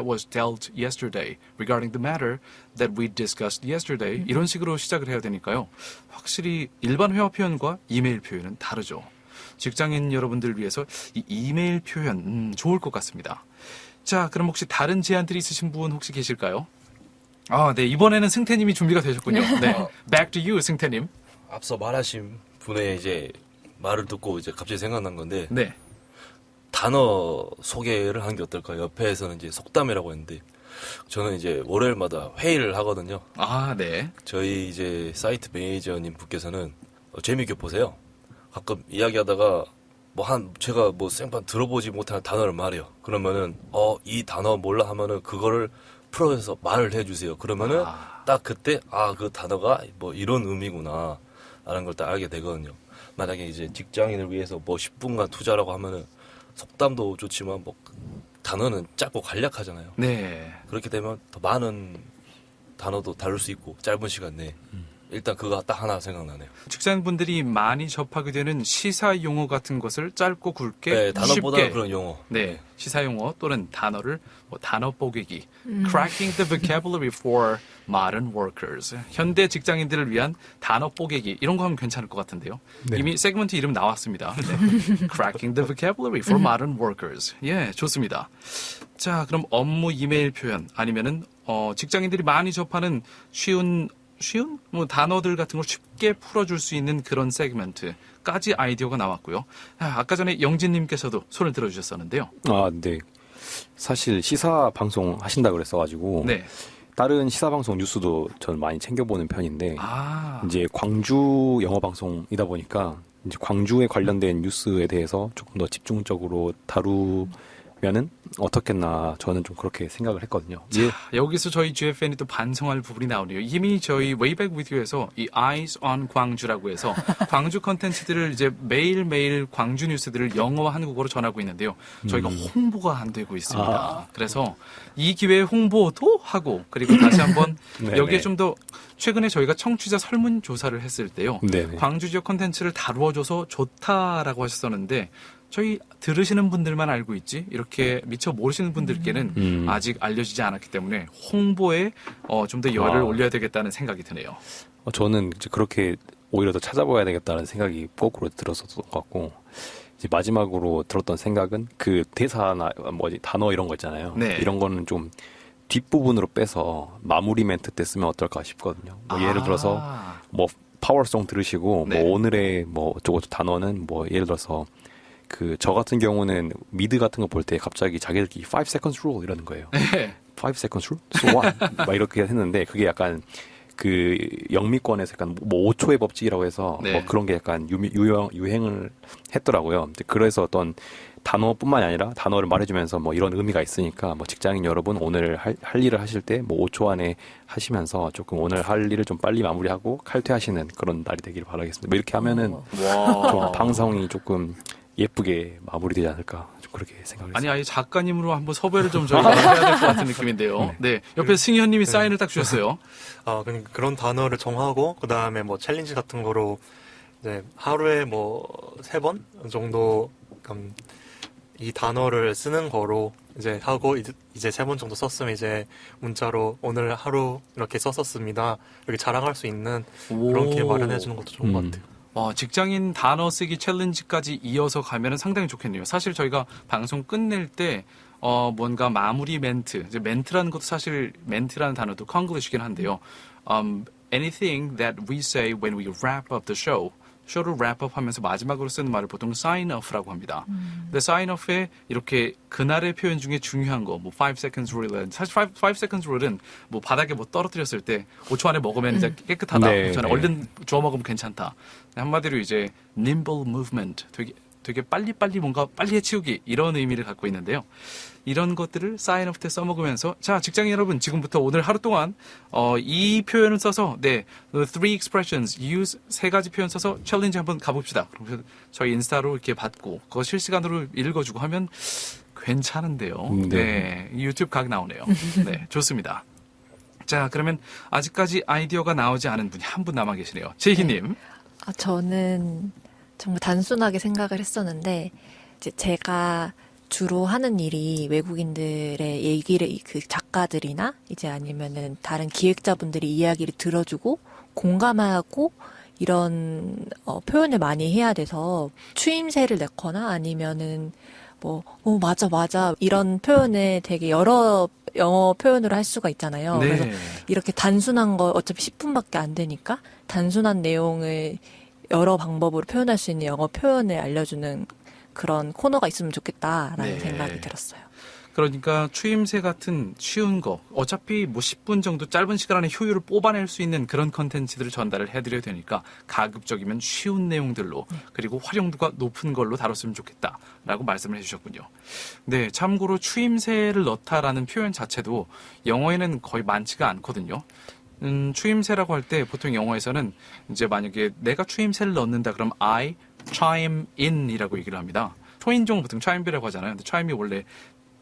was dealt yesterday, regarding the matter that we discussed yesterday, 이런 식으로 시작을 해야 되니까요. 확실히 일반 회화 표현과 이메일 표현은 다르죠. 직장인 여러분들 위해서 이 이메일 표현 좋을 것 같습니다. 자, 그럼 혹시 다른 제안들이 있으신 분 혹시 계실까요? 네, 이번에는 승태님이 준비가 되셨군요. 네, back to you, 승태님. 앞서 말하신 분의 이제 말을 듣고 이제 갑자기 생각난 건데 네, 단어 소개를 하는 게 어떨까요? 옆에서는 이제 속담이라고 했는데 저는 이제 월요일마다 회의를 하거든요. 네. 저희 이제 사이트 매니저님 분께서는 재미있게 보세요. 가끔 이야기하다가 제가 생판 들어보지 못한 단어를 말해요. 그러면은 이 단어 몰라 하면은 그거를 풀어서 말을 해주세요. 그러면은 딱 그때 그 단어가 이런 의미구나 라는 걸 딱 알게 되거든요. 만약에 이제 직장인을 위해서 10분간 투자라고 하면은 속담도 좋지만 단어는 짧고 간략하잖아요. 네. 그렇게 되면 더 많은 단어도 다룰 수 있고 짧은 시간 내에 일단 그거 딱 하나 생각나네요. 직장인분들이 많이 접하게 되는 시사 용어 같은 것을 짧고 굵게 네, 단어보다 쉽게 그런 용어. 네, 시사 용어 또는 단어를 단어 뽀개기, cracking the vocabulary for modern workers. 현대 직장인들을 위한 단어 뽀개기 이런 거 하면 괜찮을 것 같은데요. 네. 이미 세그먼트 이름 나왔습니다. 네. cracking the vocabulary for modern workers. 예, 좋습니다. 자, 그럼 업무 이메일 표현 아니면은 직장인들이 많이 접하는 쉬운 단어들 같은 걸 쉽게 풀어줄 수 있는 그런 세그먼트까지 아이디어가 나왔고요. 아까 전에 영진님께서도 손을 들어주셨었는데요. 네. 사실 시사 방송 하신다 그랬어가지고 네. 다른 시사 방송 뉴스도 저는 많이 챙겨보는 편인데 아, 이제 광주 영어 방송이다 보니까 이제 광주에 관련된 뉴스에 대해서 조금 더 집중적으로 다루면은 어떻겠나 저는 좀 그렇게 생각을 했거든요. 예. 여기서 저희 GFN이 또 반성할 부분이 나오네요. 이미 저희 Wayback With You에서 이 Eyes on 광주라고 해서 광주 컨텐츠들을 이제 매일매일 광주 뉴스들을 영어와 한국어로 전하고 있는데요. 저희가 홍보가 안 되고 있습니다. 그래서 이 기회에 홍보도 하고 그리고 다시 한번 네네. 여기에 좀 더 최근에 저희가 청취자 설문조사를 했을 때요. 네네. 광주 지역 컨텐츠를 다루어줘서 좋다라고 하셨었는데 저희 들으시는 분들만 알고 있지 이렇게 미처 모르시는 분들께는 아직 알려지지 않았기 때문에 홍보에 좀 더 열을 올려야 되겠다는 생각이 드네요. 저는 이제 그렇게 오히려 더 찾아봐야 되겠다는 생각이 거꾸로 들었었던 것 같고 이제 마지막으로 들었던 생각은 그 대사나 단어 이런 거 있잖아요. 네. 이런 거는 좀 뒷부분으로 빼서 마무리 멘트 때 쓰면 어떨까 싶거든요. 예를 들어서 파워송 들으시고 네. 오늘의 어쩌고 단어는 예를 들어서 저 같은 경우는 미드 같은 거 볼 때 갑자기 자기들끼리 5 seconds rule 이러는 거예요. 네. 5 seconds rule? So what? 막 이렇게 했는데 그게 약간 그 영미권에서 약간 5초의 법칙이라고 해서 네. 그런 게 약간 유행을 했더라고요. 그래서 어떤 단어뿐만이 아니라 단어를 말해주면서 이런 의미가 있으니까 직장인 여러분 오늘 할 일을 하실 때 5초 안에 하시면서 조금 오늘 할 일을 좀 빨리 마무리하고 칼퇴하시는 그런 날이 되기를 바라겠습니다. 이렇게 하면은 좀 방송이 조금 예쁘게 마무리되지 않을까 좀 그렇게 생각을 했습니다. 아예 작가님으로 한번 섭외를 좀 저희가 해야 될 것 같은 느낌인데요. 네. 옆에 승현님이 사인을 딱 주셨어요. 그러니까 그런 단어를 정하고 그 다음에 챌린지 같은 거로 이제 하루에 3번 정도 이 단어를 쓰는 거로 이제 하고 이제 3번 정도 썼으면 이제 문자로 오늘 하루 이렇게 썼었습니다. 이렇게 자랑할 수 있는 그렇게 마련해 주는 것도 좋은 것 같아요. 직장인 단어 쓰기 챌린지까지 이어서 가면은 상당히 좋겠네요. 사실 저희가 방송 끝낼 때 뭔가 마무리 멘트, 이제 멘트라는 것도 사실 멘트라는 단어도 콩글리시긴 한데요. Anything that we say when we wrap up the show. 쇼를 wrap up 하면서 마지막으로 쓰는 말을 보통 sign off라고 합니다. 근데 sign off에 이렇게 그날의 표현 중에 중요한 거, 5 seconds rule, 사실 5 seconds rule은 바닥에 떨어뜨렸을 때 5초 안에 먹으면 이제 깨끗하다. 네, 5초 안에 네. 얼른 주워 먹으면 괜찮다. 한마디로 이제 nimble movement, 되게 빨리빨리 뭔가 빨리 해치우기 이런 의미를 갖고 있는데요. 이런 것들을 사인업 때 써먹으면서 자 직장인 여러분 지금부터 오늘 하루 동안 이 표현을 써서 the three expressions use 세 가지 표현 써서 챌린지 한번 가봅시다. 그러면 저희 인스타로 이렇게 받고 그거 실시간으로 읽어주고 하면 괜찮은데요. 네, 유튜브 각 나오네요. 네, 좋습니다. 자 그러면 아직까지 아이디어가 나오지 않은 분이 한 분 남아 계시네요. 제희님. 저는 정말 단순하게 생각을 했었는데 이제 제가 주로 하는 일이 외국인들의 얘기를 그 작가들이나 이제 아니면은 다른 기획자분들이 이야기를 들어주고 공감하고 이런 표현을 많이 해야 돼서 추임새를 넣거나 아니면은 맞아 이런 표현을 되게 여러 영어 표현으로 할 수가 있잖아요. 네. 그래서 이렇게 단순한 거 어차피 10분밖에 안 되니까 단순한 내용을 여러 방법으로 표현할 수 있는 영어 표현을 알려주는 그런 코너가 있으면 좋겠다라는 네. 생각이 들었어요. 그러니까 추임새 같은 쉬운 거 어차피 뭐 10분 정도 짧은 시간 안에 효율을 뽑아낼 수 있는 그런 컨텐츠들을 전달을 해드려야 되니까 가급적이면 쉬운 내용들로 그리고 활용도가 높은 걸로 다뤘으면 좋겠다라고 말씀을 해주셨군요. 네, 참고로 추임새를 넣다라는 표현 자체도 영어에는 거의 많지가 않거든요. 추임새라고 할 때 보통 영어에서는 이제 만약에 내가 추임새를 넣는다 그럼 I chime in 이라고 얘기를 합니다. 초인종 보통 chime이라고 하잖아요. 근데 chime이 원래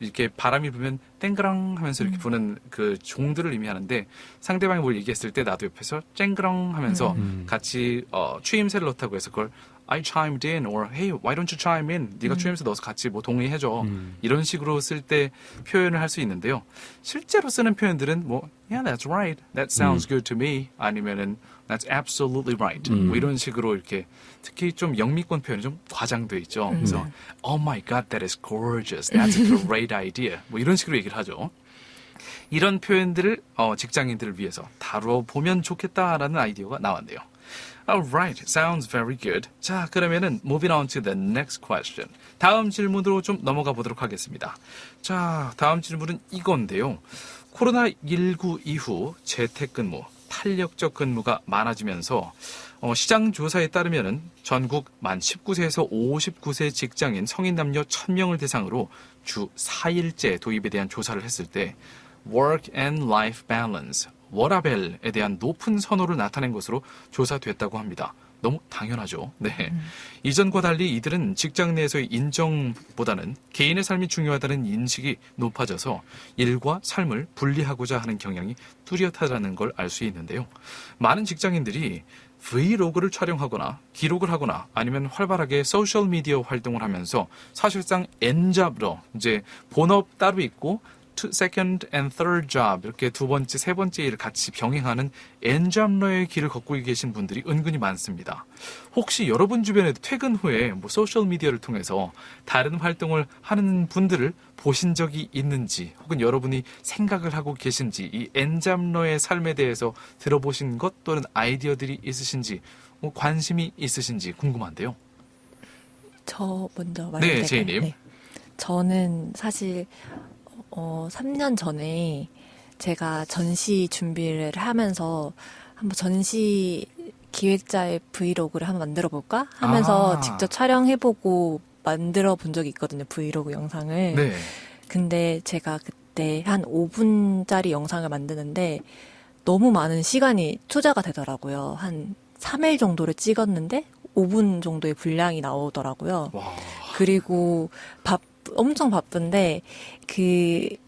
이렇게 바람이 불면 땡그랑 하면서 이렇게 부는 그 종들을 의미하는데 상대방이 뭘 얘기했을 때 나도 옆에서 쨍그랑 하면서 같이 추임새를 넣다고 해서 그걸 I chimed in or hey why don't you chime in 네가 추임새 넣어서 같이 뭐 동의해줘 이런 식으로 쓸 때 표현을 할 수 있는데요. 실제로 쓰는 표현들은 뭐 yeah that's right that sounds good to me 아니면은 that's absolutely right 뭐 이런 식으로 이렇게 특히 좀 영미권 표현이 좀 과장돼 있죠. 그래서 oh my god that is gorgeous that's a great idea 뭐 이런 식으로 얘기를 하죠. 이런 표현들을 직장인들을 위해서 다뤄보면 좋겠다라는 아이디어가 나왔네요. Alright, sounds very good. 자, 그러면은 moving on to the next question. 다음 질문으로 좀 넘어가 보도록 하겠습니다. 자, 다음 질문은 이건데요. 코로나19 이후 재택근무, 탄력적 근무가 많아지면서 시장 조사에 따르면은 전국 만 19세에서 59세 직장인 성인 남녀 1000명을 대상으로 주 4일제 도입에 대한 조사를 했을 때 work and life balance, 워라밸에 대한 높은 선호를 나타낸 것으로 조사됐다고 합니다. 너무 당연하죠. 네. 이전과 달리 이들은 직장 내에서의 인정보다는 개인의 삶이 중요하다는 인식이 높아져서 일과 삶을 분리하고자 하는 경향이 뚜렷하다는 걸 알 수 있는데요. 많은 직장인들이 브이로그를 촬영하거나 기록을 하거나 아니면 활발하게 소셜미디어 활동을 하면서 사실상 엔잡러, 이제 본업 따로 있고 second and third job 이렇게 두 번째, 세 번째 일을 같이 병행하는 엔잡러의 길을 걷고 계신 분들이 은근히 많습니다. 혹시 여러분 주변에도 퇴근 후에 뭐 소셜 미디어를 통해서 다른 활동을 하는 분들을 보신 적이 있는지 혹은 여러분이 생각을 하고 계신지 이 엔잡러의 삶에 대해서 들어보신 것 또는 아이디어들이 있으신지 뭐 관심이 있으신지 궁금한데요. 저 먼저 네, 말해도 제이님. 될까요? 네. 저는 사실 3년 전에 제가 전시 준비를 하면서 한번 전시 기획자의 브이로그를 한번 만들어 볼까 하면서 직접 촬영해보고 만들어 본 적이 있거든요. 브이로그 영상을. 네. 근데 제가 그때 한 5분짜리 영상을 만드는데 너무 많은 시간이 투자가 되더라고요. 한 3일 정도를 찍었는데 5분 정도의 분량이 나오더라고요. 와. 그리고 엄청 바쁜데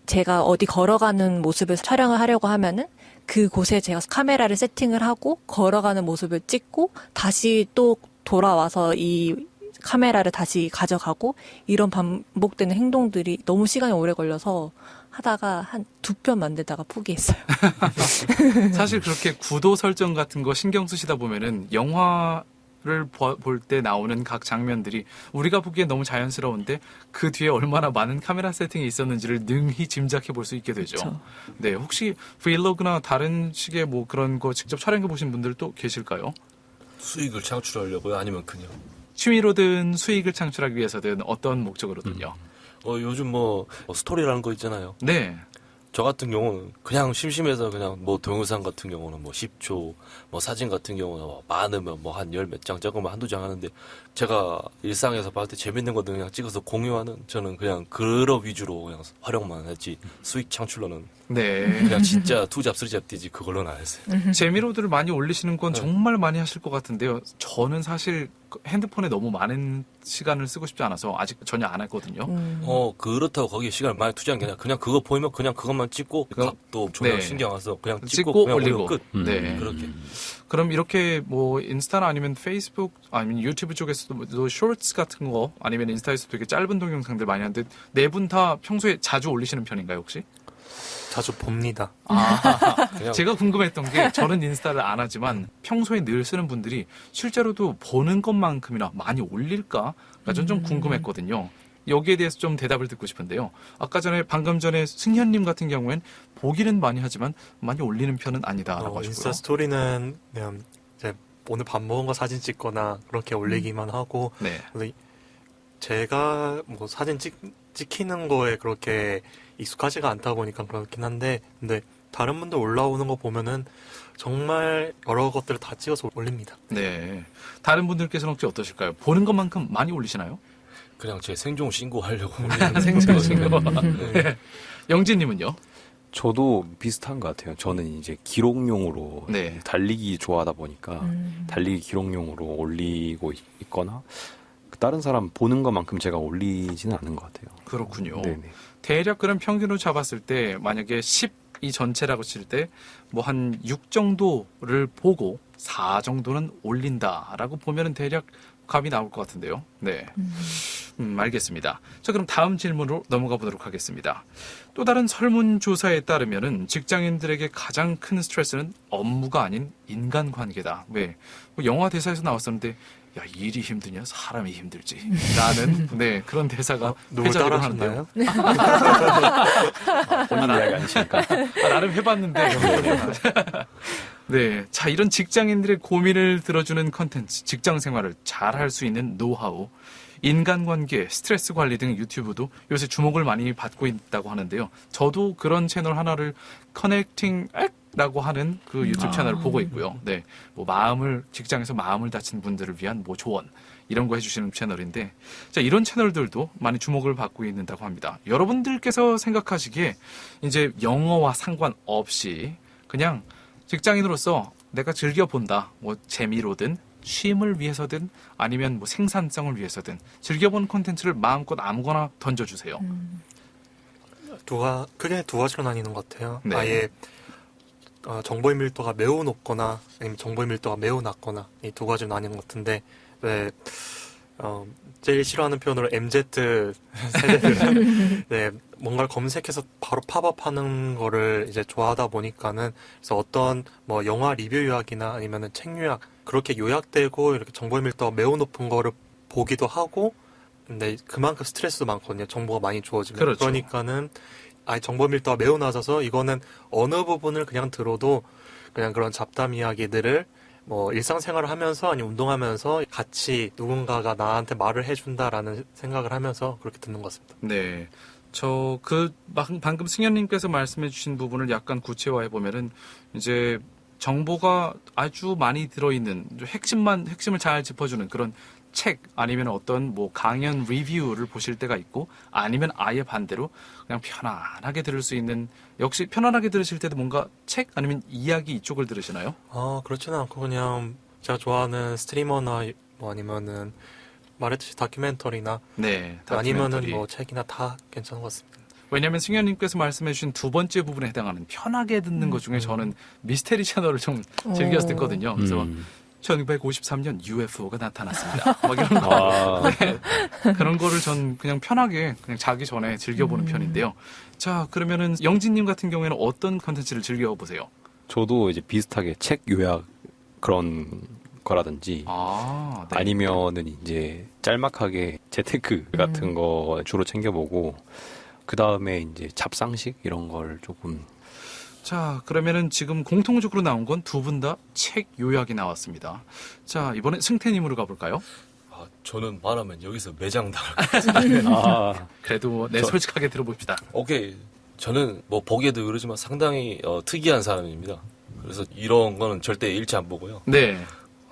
제가 어디 걸어가는 모습을 촬영을 하려고 하면은 그곳에 제가 카메라를 세팅을 하고 걸어가는 모습을 찍고 다시 또 돌아와서 이 카메라를 다시 가져가고 이런 반복되는 행동들이 너무 시간이 오래 걸려서 하다가 한 2편 만들다가 포기했어요. 사실 그렇게 구도 설정 같은 거 신경 쓰시다 보면은 영화를 볼 때 나오는 각 장면들이 우리가 보기에 너무 자연스러운데 그 뒤에 얼마나 많은 카메라 세팅이 있었는지를 능히 짐작해 볼 수 있게 되죠. 그쵸. 네, 혹시 브이로그나 다른 식의 뭐 그런 거 직접 촬영해 보신 분들 또 계실까요? 수익을 창출하려고요? 아니면 그냥? 취미로든 수익을 창출하기 위해서든 어떤 목적으로든요. 요즘 뭐 스토리라는 거 있잖아요. 네. 저 같은 경우는 그냥 심심해서 그냥 뭐 동영상 같은 경우는 뭐 10초, 뭐 사진 같은 경우는 뭐 많으면 뭐 한 열 몇 장, 적으면 한두 장 하는데 제가 일상에서 봤을 때 재밌는 것들 그냥 찍어서 공유하는 저는 그냥 그런 위주로 그냥 활용만 했지 수익 창출로는 네. 그냥 진짜 투잡, 쓰리잡 뛰지 그걸로는 안 했어요. 재미로들을 많이 올리시는 건 네. 정말 많이 하실 것 같은데요. 저는 사실 핸드폰에 너무 많은 시간을 쓰고 싶지 않아서 아직 전혀 안 했거든요. 그렇다고 거기에 시간을 많이 투자한 게 아니라 그냥 그거 보이면 그냥 그것만 찍고 각도 조명 네. 신경 안 써 그냥 찍고 찍고 그냥 올리고. 끝. 네. 그렇게. 그럼 이렇게 뭐 인스타나 아니면 페이스북 아니면 유튜브 쪽에서도 쇼츠 같은 거 아니면 인스타에서도 되게 짧은 동영상들 많이 하는데 네 분 다 평소에 자주 올리시는 편인가요 혹시? 자주 봅니다. 그냥 제가 궁금했던 게 저는 인스타를 안 하지만 평소에 늘 쓰는 분들이 실제로도 보는 것만큼이나 많이 올릴까? 저는 좀 궁금했거든요. 여기에 대해서 좀 대답을 듣고 싶은데요. 아까 전에 방금 전에 승현님 같은 경우엔 보기는 많이 하지만 많이 올리는 편은 아니다라고 하셨고요. 인스타 스토리는 그냥 이제 오늘 밥 먹은 거 사진 찍거나 그렇게 올리기만 하고 네. 근데 제가 뭐 사진 찍히는 거에 그렇게 익숙하지가 않다 보니까 그렇긴 한데 근데 다른 분들 올라오는 거 보면은 정말 여러 것들을 다 찍어서 올립니다. 네. 다른 분들께서는 혹시 어떠실까요? 보는 것만큼 많이 올리시나요? 그냥 제 생존 신고하려고 생존 신고. 네. 영진님은요? 저도 비슷한 것 같아요. 저는 이제 기록용으로 네. 달리기 좋아하다 보니까 달리기 기록용으로 올리고 있거나 다른 사람 보는 것만큼 제가 올리지는 않은 것 같아요. 그렇군요. 네네. 대략 그런 평균으로 잡았을 때 만약에 10이 전체라고 칠 때 뭐 한 6 정도를 보고 4 정도는 올린다라고 보면은 대략 감이 나올 것 같은데요. 네. 알겠습니다. 자, 그럼 다음 질문으로 넘어가 보도록 하겠습니다. 또 다른 설문조사에 따르면은 직장인들에게 가장 큰 스트레스는 업무가 아닌 인간관계다. 왜? 뭐 영화 대사에서 나왔었는데 야, 일이 힘드냐? 사람이 힘들지. 라는 네, 그런 대사가 누굴 회자되곤 따라 하는데요. 하셨나요? 본인 이야기 아니십니까? 나름 해봤는데. 네. 자, 이런 직장인들의 고민을 들어주는 컨텐츠, 직장 생활을 잘 할 수 있는 노하우, 인간관계, 스트레스 관리 등 유튜브도 요새 주목을 많이 받고 있다고 하는데요. 저도 그런 채널 하나를 커넥팅 라고 하는 그 유튜브 채널을 보고 있고요. 네. 뭐 직장에서 마음을 다친 분들을 위한 뭐 조언, 이런 거 해주시는 채널인데, 자, 이런 채널들도 많이 주목을 받고 있다고 합니다. 여러분들께서 생각하시기에 이제 영어와 상관없이 그냥 직장인으로서 내가 즐겨본다, 뭐 재미로든 쉼을 위해서든 아니면 뭐 생산성을 위해서든 즐겨보는 콘텐츠를 마음껏 아무거나 던져주세요. 크게 두 가지로 나뉘는 것 같아요. 네. 아예 정보의 밀도가 매우 높거나 아니면 정보의 밀도가 매우 낮거나 이 두 가지로 나뉘는 것 같은데 네, 제일 싫어하는 표현으로 MZ 세대들은 네, 뭔가를 검색해서 바로 팝업하는 거를 이제 좋아하다 보니까는 그래서 어떤 뭐 영화 리뷰 요약이나 아니면은 책 요약 그렇게 요약되고 이렇게 정보의 밀도가 매우 높은 거를 보기도 하고 근데 그만큼 스트레스도 많거든요. 정보가 많이 주어지면 그렇죠. 그러니까는 아예 정보 밀도가 매우 낮아서 이거는 어느 부분을 그냥 들어도 그냥 그런 잡담 이야기들을 뭐 일상생활을 하면서 아니면 운동하면서 같이 누군가가 나한테 말을 해준다라는 생각을 하면서 그렇게 듣는 것 같습니다. 네. 방금 승현님께서 말씀해 주신 부분을 약간 구체화해 보면은 이제 정보가 아주 많이 들어있는 핵심을 잘 짚어주는 그런 책 아니면 어떤 뭐 강연 리뷰를 보실 때가 있고 아니면 아예 반대로 그냥 편안하게 들을 수 있는 역시 편안하게 들으실 때도 뭔가 책 아니면 이야기 이쪽을 들으시나요? 그렇지는 않고 그냥 제가 좋아하는 스트리머나 뭐 아니면은 말했듯이 다큐멘터리나 네. 아니면은 다큐멘터리. 뭐 책이나 다 괜찮은 것 같습니다. 왜냐하면 승현님께서 말씀해주신 두 번째 부분에 해당하는 편하게 듣는 것 중에 저는 미스테리 채널을 좀 즐겨서 듣거든요. 그래서 1953년 UFO가 나타났습니다. 막 이런 거. 네. 그런 거를 전 그냥 편하게 그냥 자기 전에 즐겨보는 편인데요. 자, 그러면은 영진님 같은 경우에는 어떤 컨텐츠를 즐겨보세요? 저도 이제 비슷하게 책 요약 그런 거라든지 네. 아니면은 이제 짤막하게 재테크 같은 거 주로 챙겨보고 그 다음에 이제 잡상식 이런 걸 조금. 자, 그러면은 지금 공통적으로 나온 건 두 분 다 책 요약이 나왔습니다. 자, 이번엔 승태님으로 가볼까요? 저는 말하면 여기서 매장 나갈 것 같아요. 그래도 솔직하게 들어봅시다. 오케이. 저는 뭐 보기에도 그러지만 상당히 특이한 사람입니다. 그래서 이런 거는 절대 잃지 안 보고요. 네.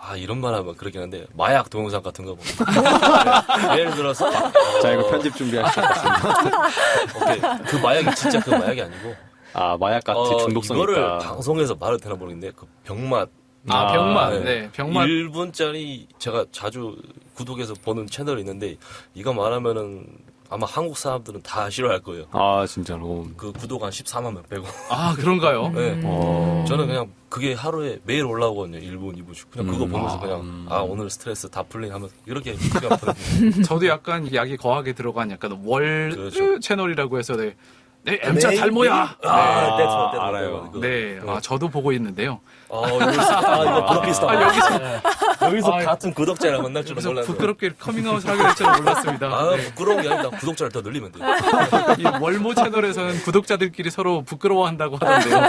아, 이런 말 하면 그렇긴 한데, 마약 동영상 같은 거 봅니다. 네, 예를 들어서. 자, 이거 편집 준비하실 것 같습니다. 오케이. 그 마약이 진짜 그 마약이 아니고. 아, 마약 같이 중독성 이거를 있다. 방송에서 말을 되나 모르겠는데, 그 병맛. 병맛. 네. 네, 병맛. 1분짜리 제가 자주 구독해서 보는 채널이 있는데, 이거 말하면은 아마 한국 사람들은 다 싫어할 거예요. 아, 진짜로. 그 구독 한 14만 명 빼고. 아, 그런가요? 네. 어. 저는 그냥 그게 하루에 매일 올라오거든요. 1분, 2분씩. 그냥 그거 보면서 그냥, 오늘 스트레스 다 풀린 하면서 이렇게 그냥 보내요. 저도 약간 약이 거하게 들어간 약간 월 그렇죠. 채널이라고 해서 네, M자 달모야. 알아요. 네, 저도 보고 있는데요. 이거 그런 비슷하다. 여기서 아, 같은 구독자를 만날 줄은 그래서 몰랐네. 부끄럽게 커밍아웃을 하게 될 줄은 몰랐습니다. 네. 부끄러운 게 아니라 구독자를 더 늘리면 돼요. 이 월모 채널에서는 구독자들끼리 서로 부끄러워한다고 하던데요.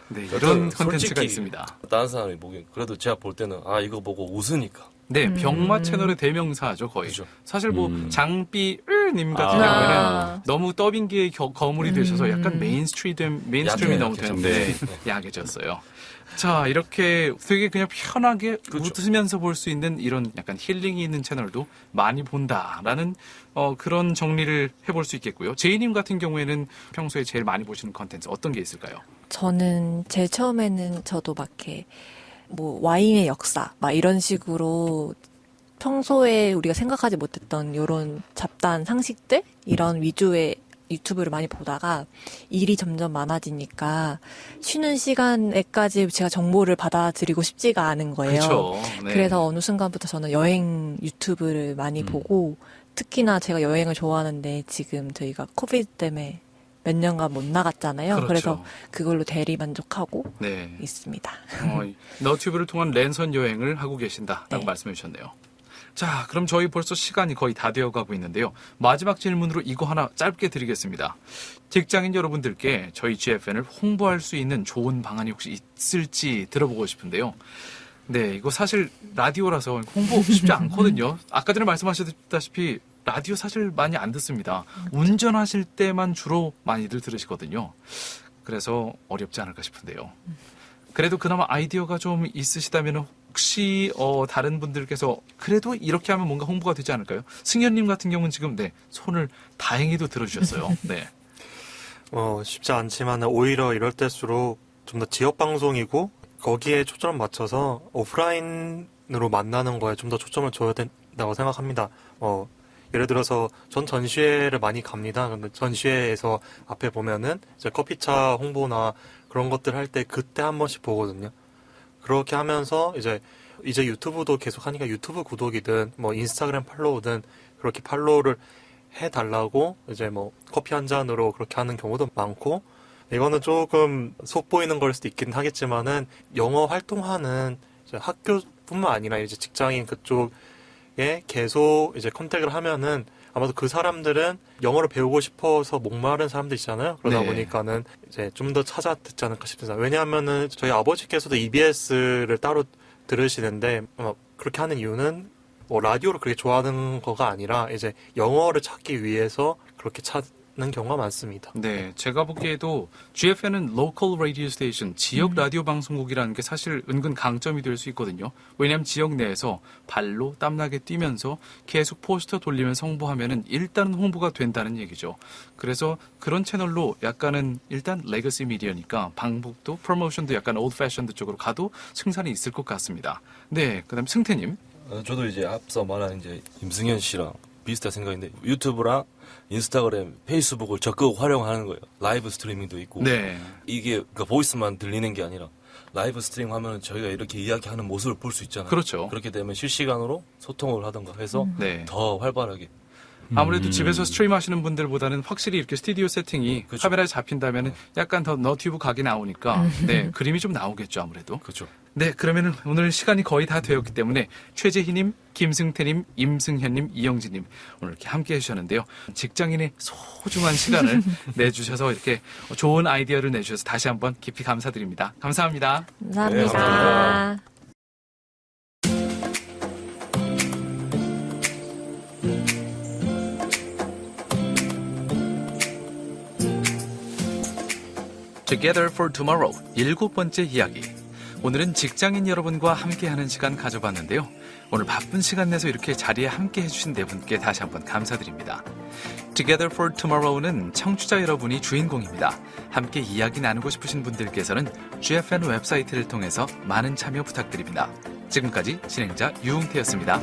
네, 이런 컨텐츠가 솔직히 있습니다. 다른 사람이 보기엔 그래도 제가 볼 때는 이거 보고 웃으니까. 네, 병맛 채널의 대명사죠, 거의. 그죠. 사실 뭐 장삐님 같은 아. 경우에는 너무 더빙기의 거물이 되셔서 약간 메인스트림이 약해요, 너무 약해요. 되는데 네. 약해졌어요. 자, 이렇게 되게 그냥 편하게 그렇죠. 웃으면서 볼 수 있는 이런 약간 힐링이 있는 채널도 많이 본다라는 그런 정리를 해볼 수 있겠고요. 제이님 같은 경우에는 평소에 제일 많이 보시는 컨텐츠 어떤 게 있을까요? 저는 제일 처음에는 저도 막 이렇게 뭐 와인의 역사 막 이런 식으로 평소에 우리가 생각하지 못했던 이런 잡다한 상식들 이런 위주의 유튜브를 많이 보다가 일이 점점 많아지니까 쉬는 시간에까지 제가 정보를 받아들이고 싶지가 않은 거예요. 그렇죠. 네. 그래서 어느 순간부터 저는 여행 유튜브를 많이 보고 특히나 제가 여행을 좋아하는데 지금 저희가 코비드 때문에 몇 년간 못 나갔잖아요. 그렇죠. 그래서 그걸로 대리 만족하고 네. 있습니다. 너튜브를 통한 랜선 여행을 하고 계신다라고 네. 말씀해 주셨네요. 자, 그럼 저희 벌써 시간이 거의 다 되어가고 있는데요. 마지막 질문으로 이거 하나 짧게 드리겠습니다. 직장인 여러분들께 저희 GFN을 홍보할 수 있는 좋은 방안이 혹시 있을지 들어보고 싶은데요. 네, 이거 사실 라디오라서 홍보 쉽지 않거든요. 아까 전에 말씀하셨다시피 라디오 사실 많이 안 듣습니다. 운전하실 때만 주로 많이들 들으시거든요. 그래서 어렵지 않을까 싶은데요. 그래도 그나마 아이디어가 좀 있으시다면 혹시 다른 분들께서 그래도 이렇게 하면 뭔가 홍보가 되지 않을까요? 승현님 같은 경우는 지금 손을 다행히도 들어주셨어요. 네. 쉽지 않지만 오히려 이럴 때일수록 좀 더 지역 방송이고 거기에 초점을 맞춰서 오프라인으로 만나는 거에 좀 더 초점을 줘야 된다고 생각합니다. 예를 들어서 전 전시회를 많이 갑니다. 근데 전시회에서 앞에 보면은 이제 커피차 홍보나 그런 것들 할 때 그때 한 번씩 보거든요. 그렇게 하면서 이제 유튜브도 계속 하니까 유튜브 구독이든 뭐 인스타그램 팔로우든 그렇게 팔로우를 해달라고 이제 뭐 커피 한 잔으로 그렇게 하는 경우도 많고, 이거는 조금 속 보이는 걸 수도 있긴 하겠지만은 영어 활동하는 이제 학교뿐만 아니라 이제 직장인 그쪽에 계속 이제 컨택을 하면은 아마도 그 사람들은 영어를 배우고 싶어서 목마른 사람들 있잖아요. 그러다 네. 보니까는 이제 좀 더 찾아 듣지 않을까 싶습니다. 왜냐하면은 저희 아버지께서도 EBS를 따로 들으시는데 그렇게 하는 이유는 뭐 라디오를 그렇게 좋아하는 거가 아니라 이제 영어를 찾기 위해서 그렇게 찾는 경우가 많습니다. 네, 제가 보기에도 GFN은 Local Radio Station, 지역 라디오 방송국이라는 게 사실 은근 강점이 될 수 있거든요. 왜냐하면 지역 내에서 발로 땀나게 뛰면서 계속 포스터 돌리면서 홍보하면은 일단은 홍보가 된다는 얘기죠. 그래서 그런 채널로 약간은 일단 레거시 미디어니까 방북도 프로모션도 약간 올드 패션드 쪽으로 가도 승산이 있을 것 같습니다. 네, 그다음 승태님. 저도 이제 앞서 말한 이제 임승현 씨랑 비슷한 생각인데 유튜브랑 인스타그램, 페이스북을 적극 활용하는 거예요. 라이브 스트리밍도 있고 네, 이게 그러니까 보이스만 들리는 게 아니라 라이브 스트리밍 하면 저희가 이렇게 이야기하는 모습을 볼 수 있잖아요. 그렇죠. 그렇게 되면 실시간으로 소통을 하던가 해서 네. 더 활발하게. 아무래도 집에서 스트림 하시는 분들보다는 확실히 이렇게 스튜디오 세팅이 그렇죠. 카메라에 잡힌다면 약간 더 너튜브 각이 나오니까 네, 그림이 좀 나오겠죠, 아무래도. 그렇죠. 네, 그러면은 오늘 시간이 거의 다 되었기 때문에 최재희님, 김승태님, 임승현님, 이영진님 오늘 이렇게 함께 해주셨는데요. 직장인의 소중한 시간을 내주셔서 이렇게 좋은 아이디어를 내주셔서 다시 한번 깊이 감사드립니다. 감사합니다. 감사합니다. 네, 감사합니다. Together for Tomorrow 7번째 이야기. 오늘은 직장인 여러분과 함께하는 시간 가져봤는데요. 오늘 바쁜 시간 내서 이렇게 자리에 함께 해주신 네 분께 다시 한번 감사드립니다. Together for Tomorrow는 청취자 여러분이 주인공입니다. 함께 이야기 나누고 싶으신 분들께서는 GFN 웹사이트를 통해서 많은 참여 부탁드립니다. 지금까지 진행자 유웅태였습니다.